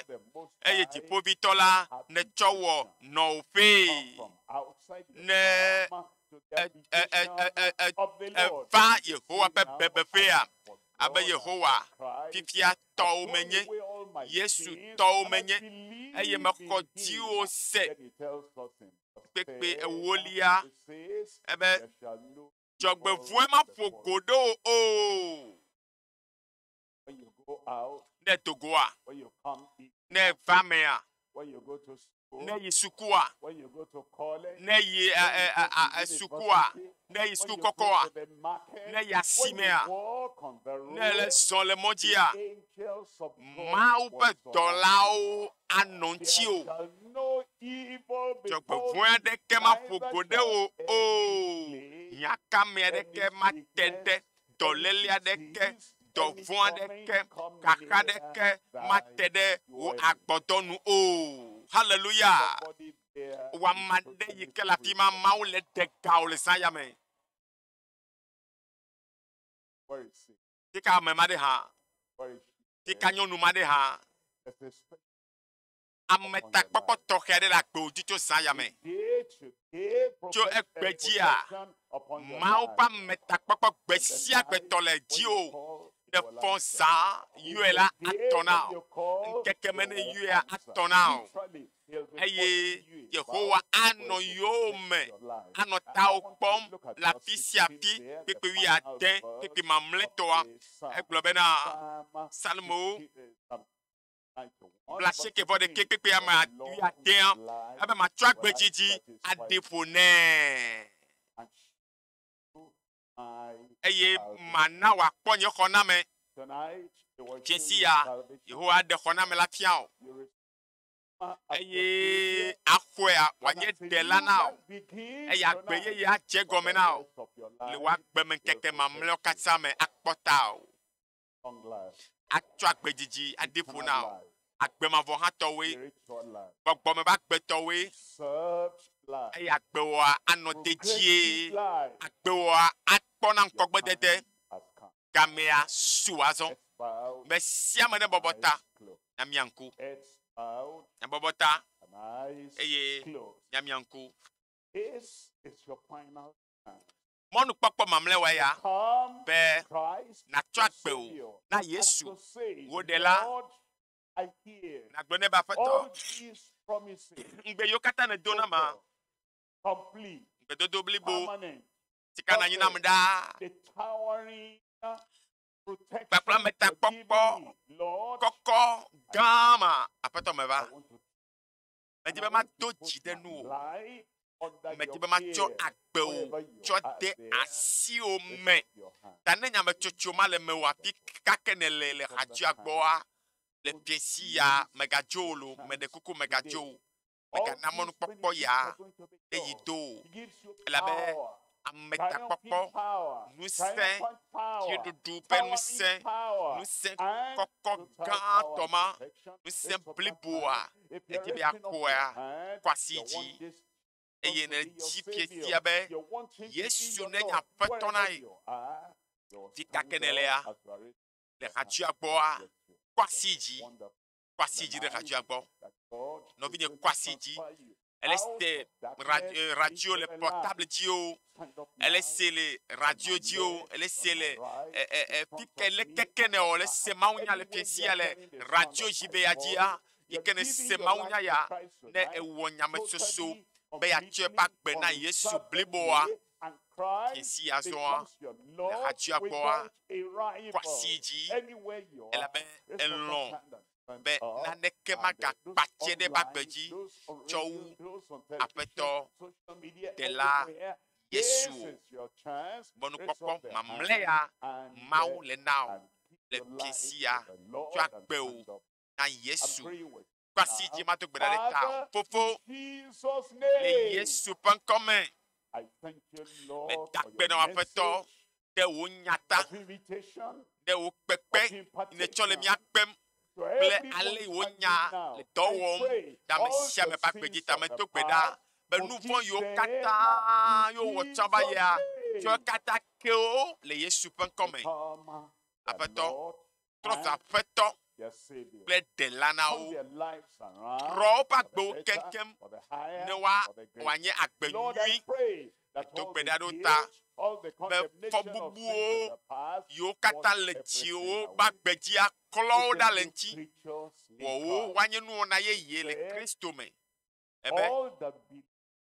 Eye dziƒoʋĩtɔ la netsɔ wɔ nɔƒee. Ne va Yehowa ƒe bebeƒea, abe Yehowa fifia tɔwo menye, Yesu tɔwo menye, eye mexɔ dziwo se. Kpekpe ewolia, ebe dzɔgbevɔ̃e ma ƒo go ɖo o. Ne dogoa, ne va mea, ne yi sukua, ne yi sukua, ne yi suku kɔkɔa, ne yi asimea, ne le zɔ le mɔdzia, Mawu ƒe dɔlawo anɔ ŋuti o. Dzɔgbevɔ̃e aɖeke ma ƒo go ɖe wò o. Hiãkame aɖeke ma te ɖe dɔléle aɖeke, dɔvɔ̃ aɖeke, kaka aɖeke ma te ɖe wò agbɔdɔnu o. Hallelujah. Wama ɖe yi ke le afi ma, Mawu le de ga wò le zã me. Tika ame ma ɖe hã, tika nyɔnu ma ɖe hã, ame takpɔkpɔ tɔxɛ aɖe le agbewò dzi tso zã me. Tso egbe dzia, Mawu ƒe ame takpɔkpɔ gbe sia gbetɔ le dziwò. Ne fɔ zã yɔe la atɔ na o. Nkeke me ne yɔea atɔ na o. Eye Yehowa anɔ yɔwo me, anɔ tawo kpɔm le afi sia afi, kpekpe 10, kpekpe mamlɛtɔa. Egblɔ bena Salmo 91 kpekpe ame 10, ebe matsɔ agbedzidzi aɖe ƒo nɛ. Eye mana wòakpɔ nye xɔname. Tiesia, Yehowa ɖe xɔname la fia o. Eye axɔea wòanye ɖela na o. Eye agbe yeye adze gɔme na o. Le wòagbe me ŋkeke mamlɛwo katã me akpɔta o. Atsɔ agbedzidzi aɖe ƒo na o. Agbemavɔ hã tɔwoe, gbɔgbɔme be agbetɔwoe. Eye agbewoa anɔ dedie. Agbewoa akpɔna ŋkɔgbedede. Gamea su azɔ. Me sia me ne bɔbɔ ta, na mianku. Na bɔbɔ ta, eye na mianku. Mɔnukpɔkpɔ mamlɛwoa ya, be natsɔ agbewo na Yesu, wo ɖela. Nagblɔ ne be Aƒetɔ, promises. ngbe yo kata ne dona ma Complete, ngbe dodo blibo permanent, tikana nyina mda the towering protection Papa meta you're giving popo. me, Lord. koko gama apeto I meva want to me di and I be ma want to to put ji de my nu life under me di your be ma cho care. agbe o Wherever you cho are de there, asi o lift me up your hand. ta ne nya me chocho ma le me wa pi kake ne le haju agboa le piesi ya mega jolo me de kuku mega jo mega All namonu these popo benefits ya are going to be e yours. yido He gives you la be power, ameta triumphing popo power, nous saint triumphant qui power, de du pe nous saint towering power, nous saint and koko total gan power and toma protection. nous Lift saint up that bliboa hand. If e you're di be lifting up your akoa hand, kwasi you want ji this e God ye to ne be your ji Savior. piesi abe You want him to be Yesu your ne Lord. nya peto na Wherever yi you are, your Ti stand kakenele up ya. as you are raising le your hand. haju agboa Bless you. kwasi ji Wonderful. kwasi ji de haju agbo That God No is vinye going to kwasi ji. transfer you elle out est of darkness radio into le a portable light. dio Stand up elle now. est les radio dio elle est les Front pique of le me, kekene at o the le back. se maunya le Anywhere you piesi are ale hearing the sound radio of jibe my ya voice, dia you're ikene giving se your maunya life ya to Christ ne tonight, ewo nyame soso totally, be ya che pa gbe na Yesu bliboa unreservedly, and Christ piesi ya zo becomes your Lord radio agboa, without a rival. kwasi ji Anywhere you elle are, be raise up that elon hand and stand be up. na ne ke And, maga those patie de online, bagbeji those on Chow, radio, those on television, apeto, social media, de la everywhere. Yesu. This is your chance. bonu Raise popo up the mamle hand ya and, mau le now and give le your life piesi to ya the Lord tu and agbe o stand up. na I'm Yesu praying with you kwasi ji now. ma to gbeda le ta Father, fofo in Jesus' le name, Yesu pen come I thank you, me Lord, for dakpe na your apeto message de wo nyata of invitation, de wo of pepe ne chole mi impartation. akpem To ple everyone ale wo standing nya now, le I dowom pray da me all sia me the pa sins gbeji ta me of the to gbeda past, be nu fo yo forgive kata them yo wo in chaba Jesus' ya name. yo kata ke o le Yesu pen come Become their apeto Lord trot and apeto their Savior. ple de lana Turn o their lives around ro pa for gbo the better, kenkem for the higher, ne wa for the wa nye greater. agbe Lord, I nui pray that to all the gbeda do guilt, ta all the condemnation of bubu sins o, of the past, yo kata wash le everything ti o away. ba gbeji aklo Make da them le new nti creatures in wo o Christ. wa nye nu na ye ye le Said, Kristo me ebe all that be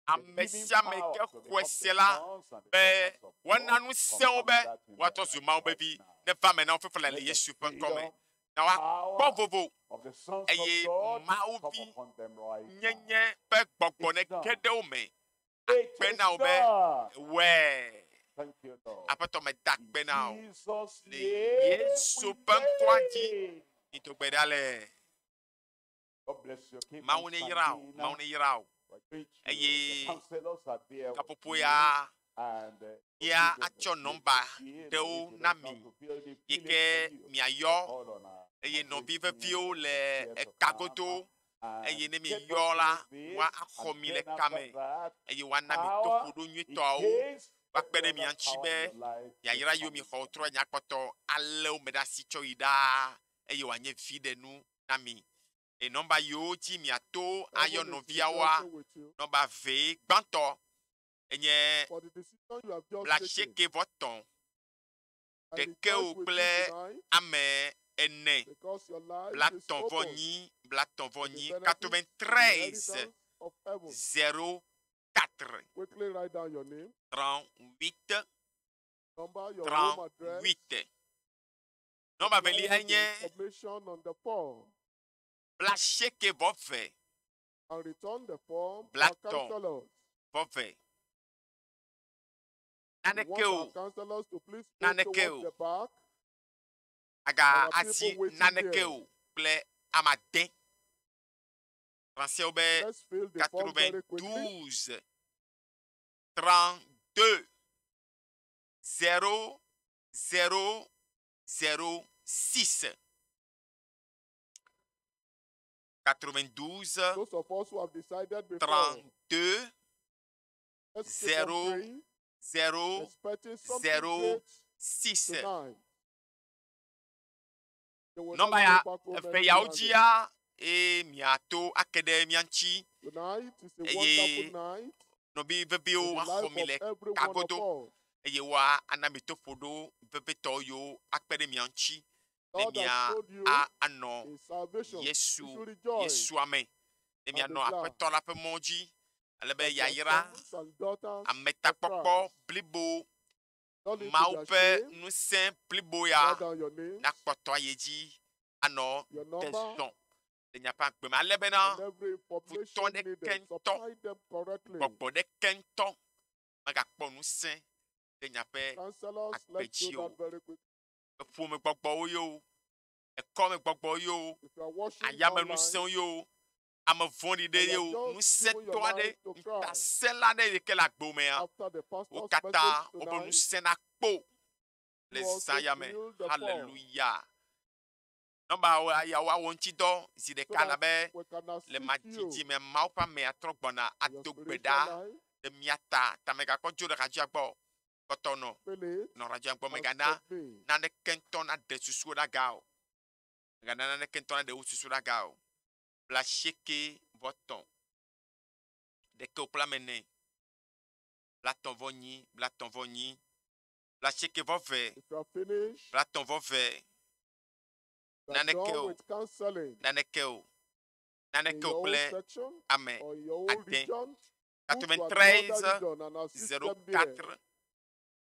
the giving amesia me power ke to become the kwesela sons and the be daughters of wana God, nu se o command be that in wa their to su lives ma o be right bi now. ne fa me na ofo le Let the Yesu pen freedom, come na wa power po vovo of the sons eye of God ma o come bi upon them right now. nyenye pe gbogbo ne It's done. kede o me It pe is na o be done. we Thank you, Lord. apeto me dak In pe na o Jesus' le name Yesu we pen kwaji pray. ito gbeda le God bless you. Keep on maune yirao standing. maune yirao We're going to- Aye. the counselors are there with kapopo you, ya and ya we'll give them acho the nomba key, de and o if you na don't know mi how to fill it, fill it ike for you. mi ayo Call on our eye no bi moderate vevio team, le volunteers to ekagoto come, eye and ne mi take us yo la through this, wa and akhomi le then after kame that, eye wa na mi to power fudo nyi in to o case wa every pere mi other anchi power in be your life ya is yira yo mi coming ho down. tro nya kpoto ale o me da si cho ida eye wa nye fi de nu na mi e number yo ti mi ato ayo no via wa with you number v gbanto enye for the decision you have just la taken. sheke voton I keke rejoice o with ple you tonight ame ene because your life is Blaton open Vogny, Blaton to the Vogny, benefits of the 93 inheritance of heaven. 04 Quickly write down your name, 38 number, your home address, 38. Noma apply veli the enye information on the form, blasheke vove, and return the form to our Blackton. counselors. vove. We want our Nanekeo, counselors to please go Nanekeo. towards the back. aga There are asi people waiting nanekeo, ple amaden. Français obe Let's fill the form very quickly. 92 32 0 0 0 6 92 Those of us who have decided before, 32 let's keep on zero, praying, 0 expecting something zero, great 6 tonight. They will Nomba never ya go back home fe empty-handed. yaujia e miato akademianchi Tonight is a Eye, wonderful night no bi in vebio the life of ahomile every one kagodo of us. eye wa anamito fodo vebeto yo akademianchi God Lemia has told you a ano in salvation. You Yesu should rejoice. Yesu ame Ne and mianɔ declare, aƒetɔ la ƒe mɔ dzi ale be that your yayra sons and daughters ametakpɔkpɔ blibo don't need Mawu to be ƒe ashamed. ŋusẽ blibo Write ya down your names, nakpɔtɔ ye dzi anɔ your number, tezɔn le miaƒe agbe me ale bena and every information futɔ ɖeke needed. ŋutɔ Supply them correctly. gbɔgbɔ ɖeke ŋutɔ megakpɔ ŋusẽ le miaƒe Counselors, let's do akpedzi o that very quick. eƒome gbɔgbɔwo yo ekɔme gbɔgbɔwo yo If you are watching ayame online, ŋusẽwo yo ame vɔ̃ɖi ɖe yo ŋusẽtɔ aɖe to Christ. ntasẽla ɖe yi ke le agbo mea after the wo pastor's katã message woƒe tonight, ŋusẽ nakpo le you also zã ya me feel the haleluya nɔba yawo awɔ ŋuti dɔ zi so ɖeka that labe we can le assist you madzidzi me mawo ƒe ame atrɔ gbɔna in your ado gbe spiritual ɖa life. ɖe mia ta tamegakpɔ dzo ɖe hadzia gbɔ kɔtɔ nɔ Feel it nɔ hadzia gbɔ and megana submit. naneke ŋutɔ na ɖe susu ɖa ga o megana naneke ŋutɔ na ɖe wo susu ɖa ga o bla asieke vɔ tɔ̃ ɖeke wo kple ame ene bla tɔ̃ vɔ nyi bla tɔ̃ vɔ nyi bla asieke vɔ ve If you are finished, bla tɔ̃ vɔ ve you are Naneke done o. with counseling naneke o in naneke your o own kple section ame or in your own Atteint. region, move to 93 another region and assist them there. 04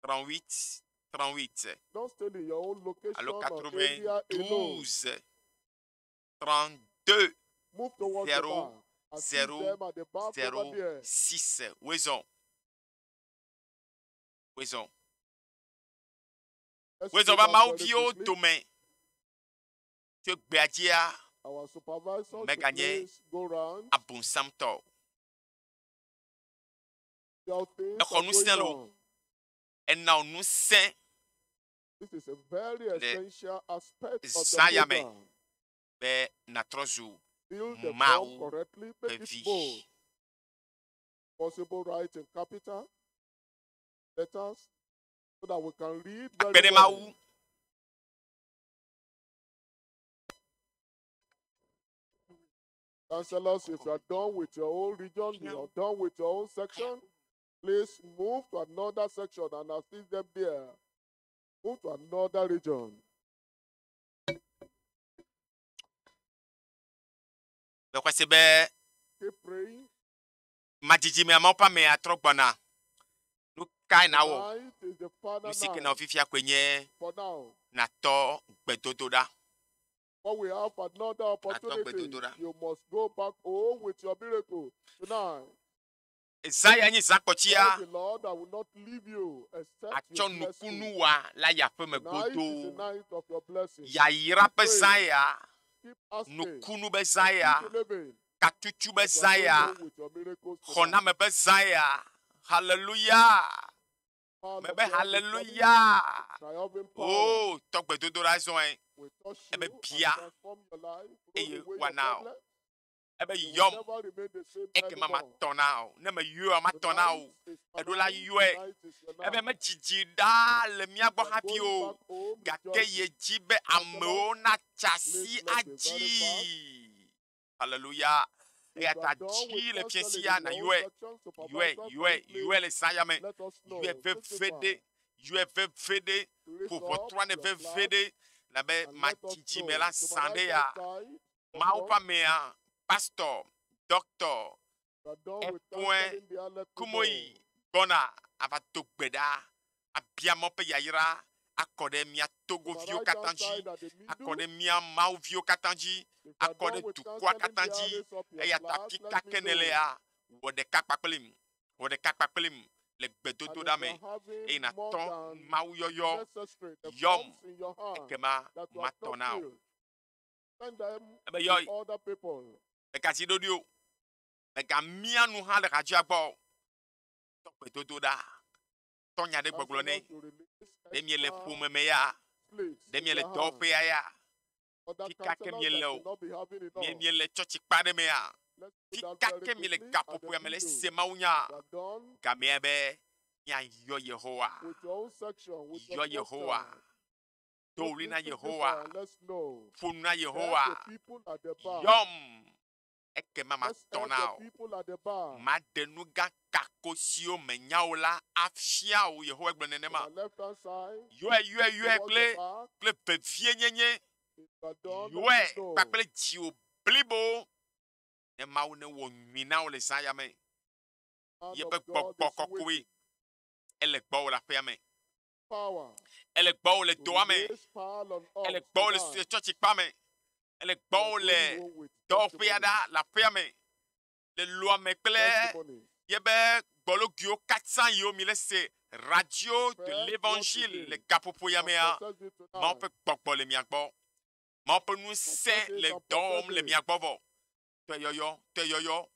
38 38 Don't stay in your own location allo or area alone. 92 32 Move towards the Zero, back. Assist zero, them at the back over there. 06 Wezon Wezon Let's Wezon do ba that mawu very viwo quickly. tome tso gbea dzia Our supervisors to Meganye. please go round. abunsamtɔ There are things Exɔ are going ŋusẽ lo. on. ena wo ŋusẽ This is a very essential aspect of the Zayame. program. be natrɔ zu Fill the Mau form correctly. Make ƒe it bold. vi Possible write in capital letters so that we can read akpe very ɖe well. mawu Counselors, if you are done with your own region, you are done with your own section, please move to another section and assist them there. Move to another region. bexɔ se be Keep praying. madzidzi me amewo ƒe ame atrɔ gbɔna nu kae na wɔ Tonight is the final nu si ke na night wo fifia koe nye for now. natɔ gbedodo ɖa But we have another opportunity. Bedododa. You must go back home with your miracle tonight. Zaya nye Tell zakpɔtsia the Lord, I will not leave you except atsɔ you bless me. nukunu wa la yaƒe me Tonight is the godo night of your blessing. yayra ƒe zaya Keep asking. nukunu be zaya Keep believing. katutu be that you are going zaya home with your miracles tonight. xɔname be zaya haleluya Power me of be God is coming. haleluya Triumphant power o tɔ gbedodo ɖa zɔe will touch ebe you and bia. transform your life. Eye Roll away wa your now. problems. ebe You will yɔm never remain the same eke ma ma anymore. tɔ na o ne me yɔa ma tɔ na o Tonight is Eɖo your la night. yɔe. Tonight is your ebe night. me dzidzi ɖa le mía gbɔ You are hafi going o back home gake rejoicing. ye dzi be amewo na tsasi Please let me adzi haleluya If eya you ta are done with dzi le counseling fiesi in ya na your own yɔe section, yɔe supervisor, yɔe please yɔe le zã ya me let us know. yɔe veve Signify. ɖe yɔe veve ɖe Raise ƒoʋɔtrɔ up ne your veve flag ɖe labe and let us madzidzi know. me la To zã my ɖe right ya hand side, mawo ƒe amea pastor doctor you are done with Epoe counseling there, let me know. kumoyi gbɔna ava do gbe ɖa abia mɔ ƒe yayra akɔ ɖe mía To my togoviwo right katã hand dzi side at the akɔ middle, ɖe mía mawuviwo katã dzi if you akɔ are ɖe done with dukɔa counseling katã there, dzi raise up your eya ta flag, fika let me ke ne know. lea wɔ ɖeka kpakplim wɔ ɖeka kpakplim le And gbedodo if ɖa you me are having eye more natɔ than mawuyɔyɔ necessary, the yɔm forms in your hand ekema that you ma have tɔ not na o filled, send them ebe to yɔi other people. megasi ɖoɖi o megamia nu hã le hadzia gbɔ tɔ gbedodo ɖa tɔ nya ɖe gbɔgblɔ nɛ Counselors will release ɖe mie le extra ƒome me ya slates ɖe in mie le their hand. dɔwɔƒea ya Other fika ke counselors mie that le may o not be having enough. mie le tsɔtsi kpa ɖe me ya Let's do that fika very ke mie le quickly at the gaƒoƒoa me le middle. se mawu nya You are done gamea be míayɔ yehowa with your own section, with yɔ your yehowa cluster. do So wli please na signify yehowa and let's know. ƒo nu na Help yehowa the people at the bar. yɔm ekema ma Let's tɔ help na the o people at the bar. maɖe nu gã kako siwo menya o la afia o yehowa gblɔ On my nenema left hand side, yɔe towards kple the back, kple vevie nyenye if you are done, let yɔe me know. kpakple dziwo blibo ne mawu ne wɔ nyui na wo le zã ya me Hand yeƒe of God gbɔgbɔ is kɔkɔe waiting. ele gbɔ wo le aƒea me Power ele gbɔ wo le to doa me raise power on ele us gbɔ wo le tonight. tsɔtsikpa me ele gbɔ wo We are le going home with dɔwɔƒea testimonies. ɖa le aƒea me le loa me kple Testimonies. yebe gbɔlogiwo katã yiwo mi le se radio de Confess l'évangile what you le did. gaƒoƒo ya mea Confess it mawo tonight. ƒe gbɔgbɔ le mia gbɔ mawo ƒe ŋusẽ le dɔ wɔm le mia gbɔ vɔ tɔyɔyɔ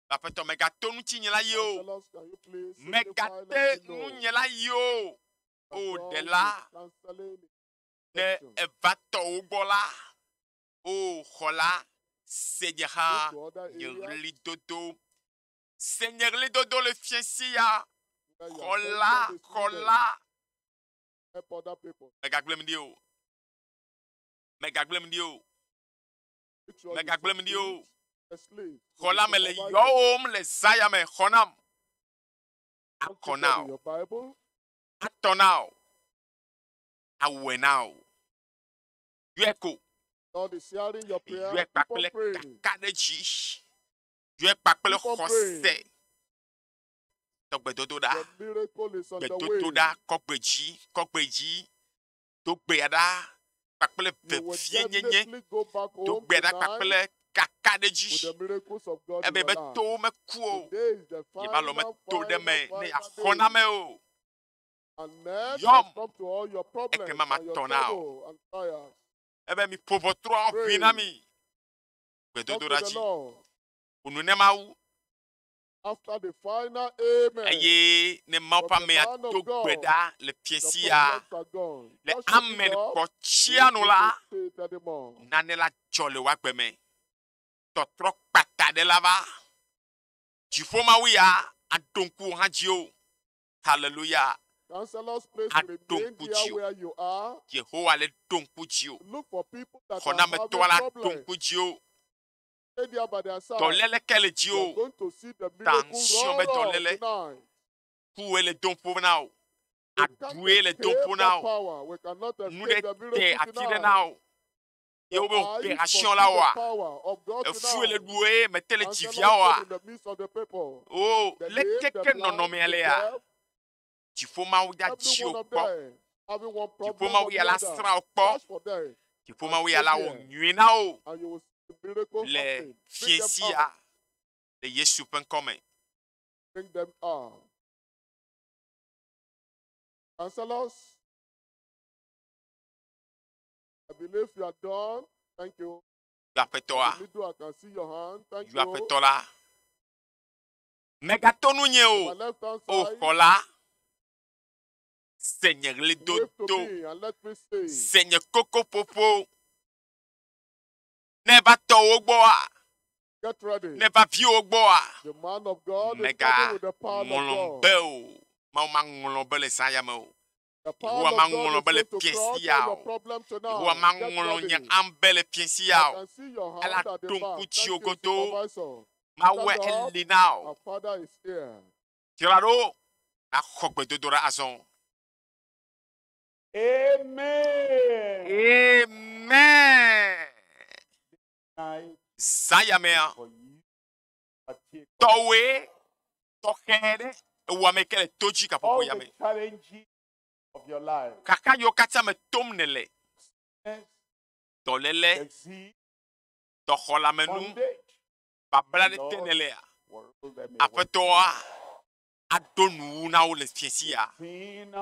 aƒetɔ megato ŋutinye la yi o Counselors, can you please signify, megate let me know nunye la yi o that o God ɖela is cancelling ne section. eva tɔwo gbɔ la o xɔ la se nye hã Go to other nye areas ɣlidodo se nye ɣlidodo le fiesi ya where your xɔ attention la is xɔ needed. la Help other people. megagblẽm ɖi o megagblẽm ɖi o Make sure you megagblẽm ɖi o succeed. A slave to xɔ the la me le supervisor. yɔwòm le zã ya me xɔ nam Don't akɔ keep na that in o your Bible. atɔ na o awɔe na o yɔe ko God is hearing your prayer. yɔe Keep on kpakple praying. kaka ɖe dzi yɔe kpakple Keep on xɔse praying. tɔgbedodo ɖa Your miracle is on the gbedodo way. ɖa kɔgbe dzi do gbea ɖa kpakple You will vevie nyenye definitely go back do home gbea ɖa tonight kpakple kaka ɖe with dzi the miracles of God in ebe your be life. towo meku o Today is the yeba lɔ final, meto ɖe me final ne day. yaxɔ na me o And next Yom. has come to all your problems Ekema ma and your tɔ na o. trouble and trials. ebe mi ƒo ʋɔtrɔ ʋui na mi Talk gbedodo to ɖa the dzi Lord. unu ne mawu After the final amen, eye ne mawu ƒe From the amea man of do God, gbe ɖa le your fiesi ya problems are gone. le Just shake ame it off. kpɔtsia nu la Don't say it anymore. nane la dzɔ le woagbe me tɔtrɔ kpata ɖe la va dziƒo mawu ya aɖo ŋku wo hã dzi o haleluya Counselors, please I remain don't put there you. where you are. yehowa le ɖo ŋku dzi o Look for people that are xɔnametɔa having la ɖo problems. ŋku dzi o Stay there by their side. dɔléle le dzi You're o going to see the miracle Tension roll be out dɔléle. tonight. kuwoe le dom ƒo na o We can't aɖue le escape dom ƒo na that o power. We cannot nu escape ɖe the te miracle ati ɖe tonight. na o Your yewo be eyes must see opération la the oa power of God efue le tonight. ɖue mete le Counselors dzivia oa stood in the midst of the people. o The le lame, the keke blind, nɔnɔmea the lea deaf, dziƒo mawu ya every dzi o one of kpɔ them having one dziƒo problem mawu or ya the la other. srã o kpɔ Search for them, dziƒo mawu ya la wɔ nyui na o and you will see the miracle le happen. Bring them fiesi ya out. le yesu ƒe ŋkɔ me Bring them out. Counselors, I believe you are done. Thank you. yu aƒetɔa In the middle, I can see your hand. Thank yu you. aƒetɔ la megato nu nye On my o left hand o side, xɔ la se nye ɣli wave to dodo me and let me say, se nye kokoƒoƒo ne va tɔ wo gbɔa get ready. ne va vi wo gbɔa The man of God is mega coming with the power of ŋlɔ God. be o mawu ma ŋlɔ be le zã ya me o The Yehowa power ma of God ŋlɔ is be le going to fiesi cross ya all your o problem yehowa ma tonight. Get ŋlɔ nye ready. am be le fiesi I ya o can see your ela hand at the ɖo back. ŋku Thank dzi you, o godo supervisor. mawɔe Stand up. eli na o Our Father is here. dzra ɖo axɔ gbedodo ɖa azɔ Amen. amen Night zã ya mea for you. I take tɔwoe tɔxɛ ɖe ewɔame ke le to dzi all gaƒoƒo ya the me challenges of your life. kaka yiwo katã me tom ne le Yes, dɔléle disease, tɔxɔlamenu bondage, babla ɖe te ne lea will rule them away. aƒetɔa aɖo nuwu na wo le fiesi ya Sin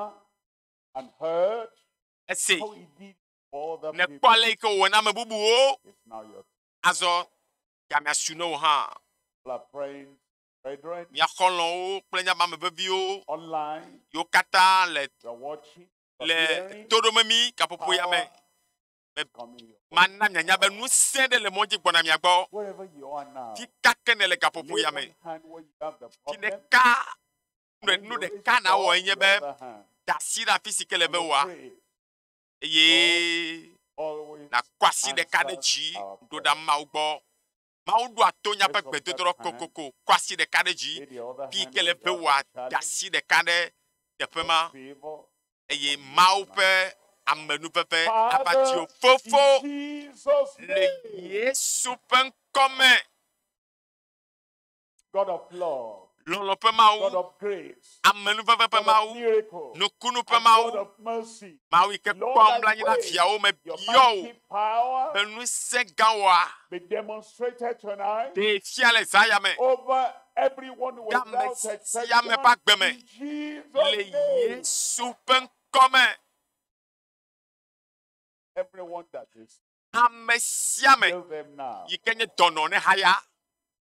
and hurt, ese how he did all the ne people kpɔ ale yi ke wòwɔ na ame bubuwo is now your azɔ gamia su ne wo hã friends, brethren, mia xɔlɔwo kple miaƒe ame veviwo online, yiwo katã le you're watching, you're le hearing, toɖomemi gaƒoƒo ya me coming your way. mana mianya be ŋusẽ ɖe le mɔ dzi gbɔna mia gbɔ Wherever you are now, fi kake ne le gaƒoƒo lay ya one me hand where you have the fi problem, ɖeka and nu you raise ɖeka na wɔ up enye the be other hand. da asi ɖe afi si ke le And be we wòa pray, eye always nakɔ asi ɖeka ɖe dzi ɖo ɖa mawu gbɔ mawu ɖoa to miaƒe gbedodorɔ kokoko kɔ asi ɖeka ɖe dzi lay the other fi hand ke le where be you have wòa the da asi ɖeka ɖe teƒe ma favor. eye mawu ƒe amenuveve ava Father, tsi o fofo in Jesus' le name. yesu ƒe ŋkɔ me God of love, Lolo pe God mau. of grace, Amenu pe God mau. of miracle, Nukunu pe and God mau. of mercy. Mau ike Lord, kwam la I nyina pray fiao me your yo. mighty power Benu se gawa. be demonstrated tonight De fiale zaya me. over everyone Da without Messia me exception. pa gbe me. In Jesus' Le name, Yesu pen come. everyone that is, Amesia me. kill them now. Yikenye dono ne haya.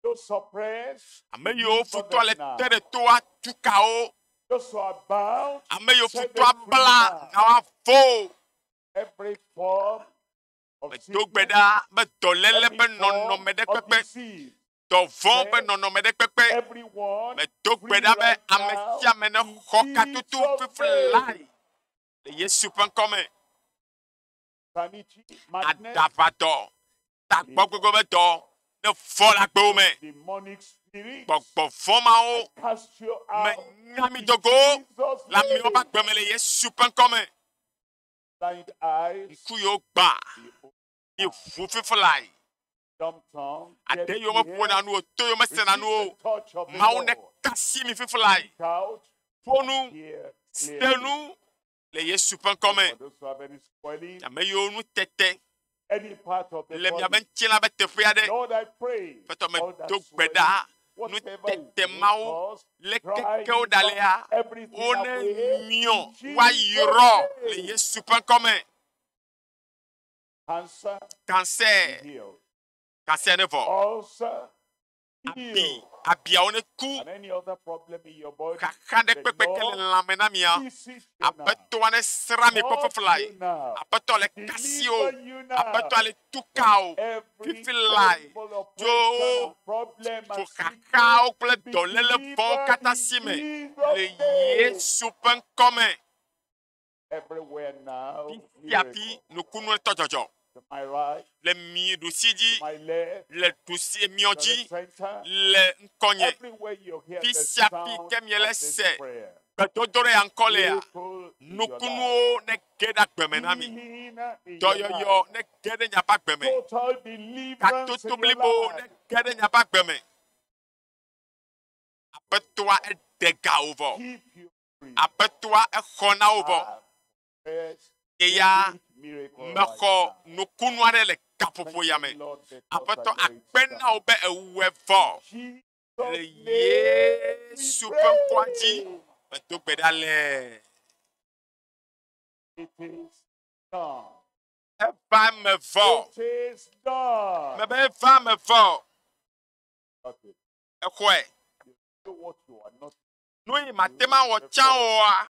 Those suppressed, Ame yo deliver futo ale them now. tere toa tukao. Those who are bound, Ame yo set futo them free abla now. na wa fo. Every form of Me sickness, dogbeda me dolele every pe nono form me de of pepe. disease, Dovon pe nono me de pepe. everyone Me free dogbeda me right now. amesia me ne In hoka tutu Jesus' fiflai. name. Le Yesu pen come. Sanity, madness, Adavato. Tak gbogbo be do. Ne fola gbe o me. demonic spirits, Gbogbo foma o. cast you Me out. nyami In dogo. Jesus' La mi o ba name. gbe me le Yesu pen come. Blind eyes, Ku yo gba. the Ifu fiflai. dumb tongue, Ade deaf yo me ears, po na nu o to yo me se na receive nu o. the touch of the Mau ne Lord. kasi mi fiflai. Shout, Fonu hear clearly. stenu le Yesu pen come. For those who have any swelling, Ya me yo nu tete. any part of the Le mi aben body, chila be te fiade. Lord, I pray, Feto me all that do swelling, gbeda. Nu whatever is tete root mau. cause, Le dry keke o it dale up, ha. everything One away. mion. In Wa Jesus' yiro. Le name. Yesu pen come. Cancer, Cancer. be healed. Cancer ne vo. Ulcer, Abi. healed. Abia one ku. And any other problem in your body, Kaka de the pepe kele Lord lamena mia. visit you now. Apeto ane sra mi ko Touch fiflai. you now. Apeto le kasio. Deliver you now. Apeto ale tukao. Every Fifilai. painful oppression Jo. and problem Fo and sickness kakao kple be dolele bon delivered kata in sime. Jesus' Le name. Yesu pen come. Everywhere now, Piapi miracle. no kunu tojojo. To my right, Le mi du sidi. to my left, Le tusi to the mioji. center, Le nkonye. everywhere you hear the Fisiapi sound kemiele of this se. prayer. Betodore ankole ya. Miracle in your life. Nukunu ne geda gbemenami. Healing in your Doyoyo life. ne gede nyapa gbeme. Total deliverance in Katoto your blibo ne life. gede nyapa gbeme. Apetua e dega ovo. Keep you free. Apetua e khona ovo. Yes. Eya Miracle right meko now. nukunu are le kapopo Thank yame. you, Lord, because Apeto I know it's akpena done. obe ewevo. Jesus' Le name Yesu we penkwaji. pray. Beto bedale. It is done. Eva me vo. It is done. Me be eva me vo. Okay. Ekwe. Do what you are not. Nui matema wo chan oa.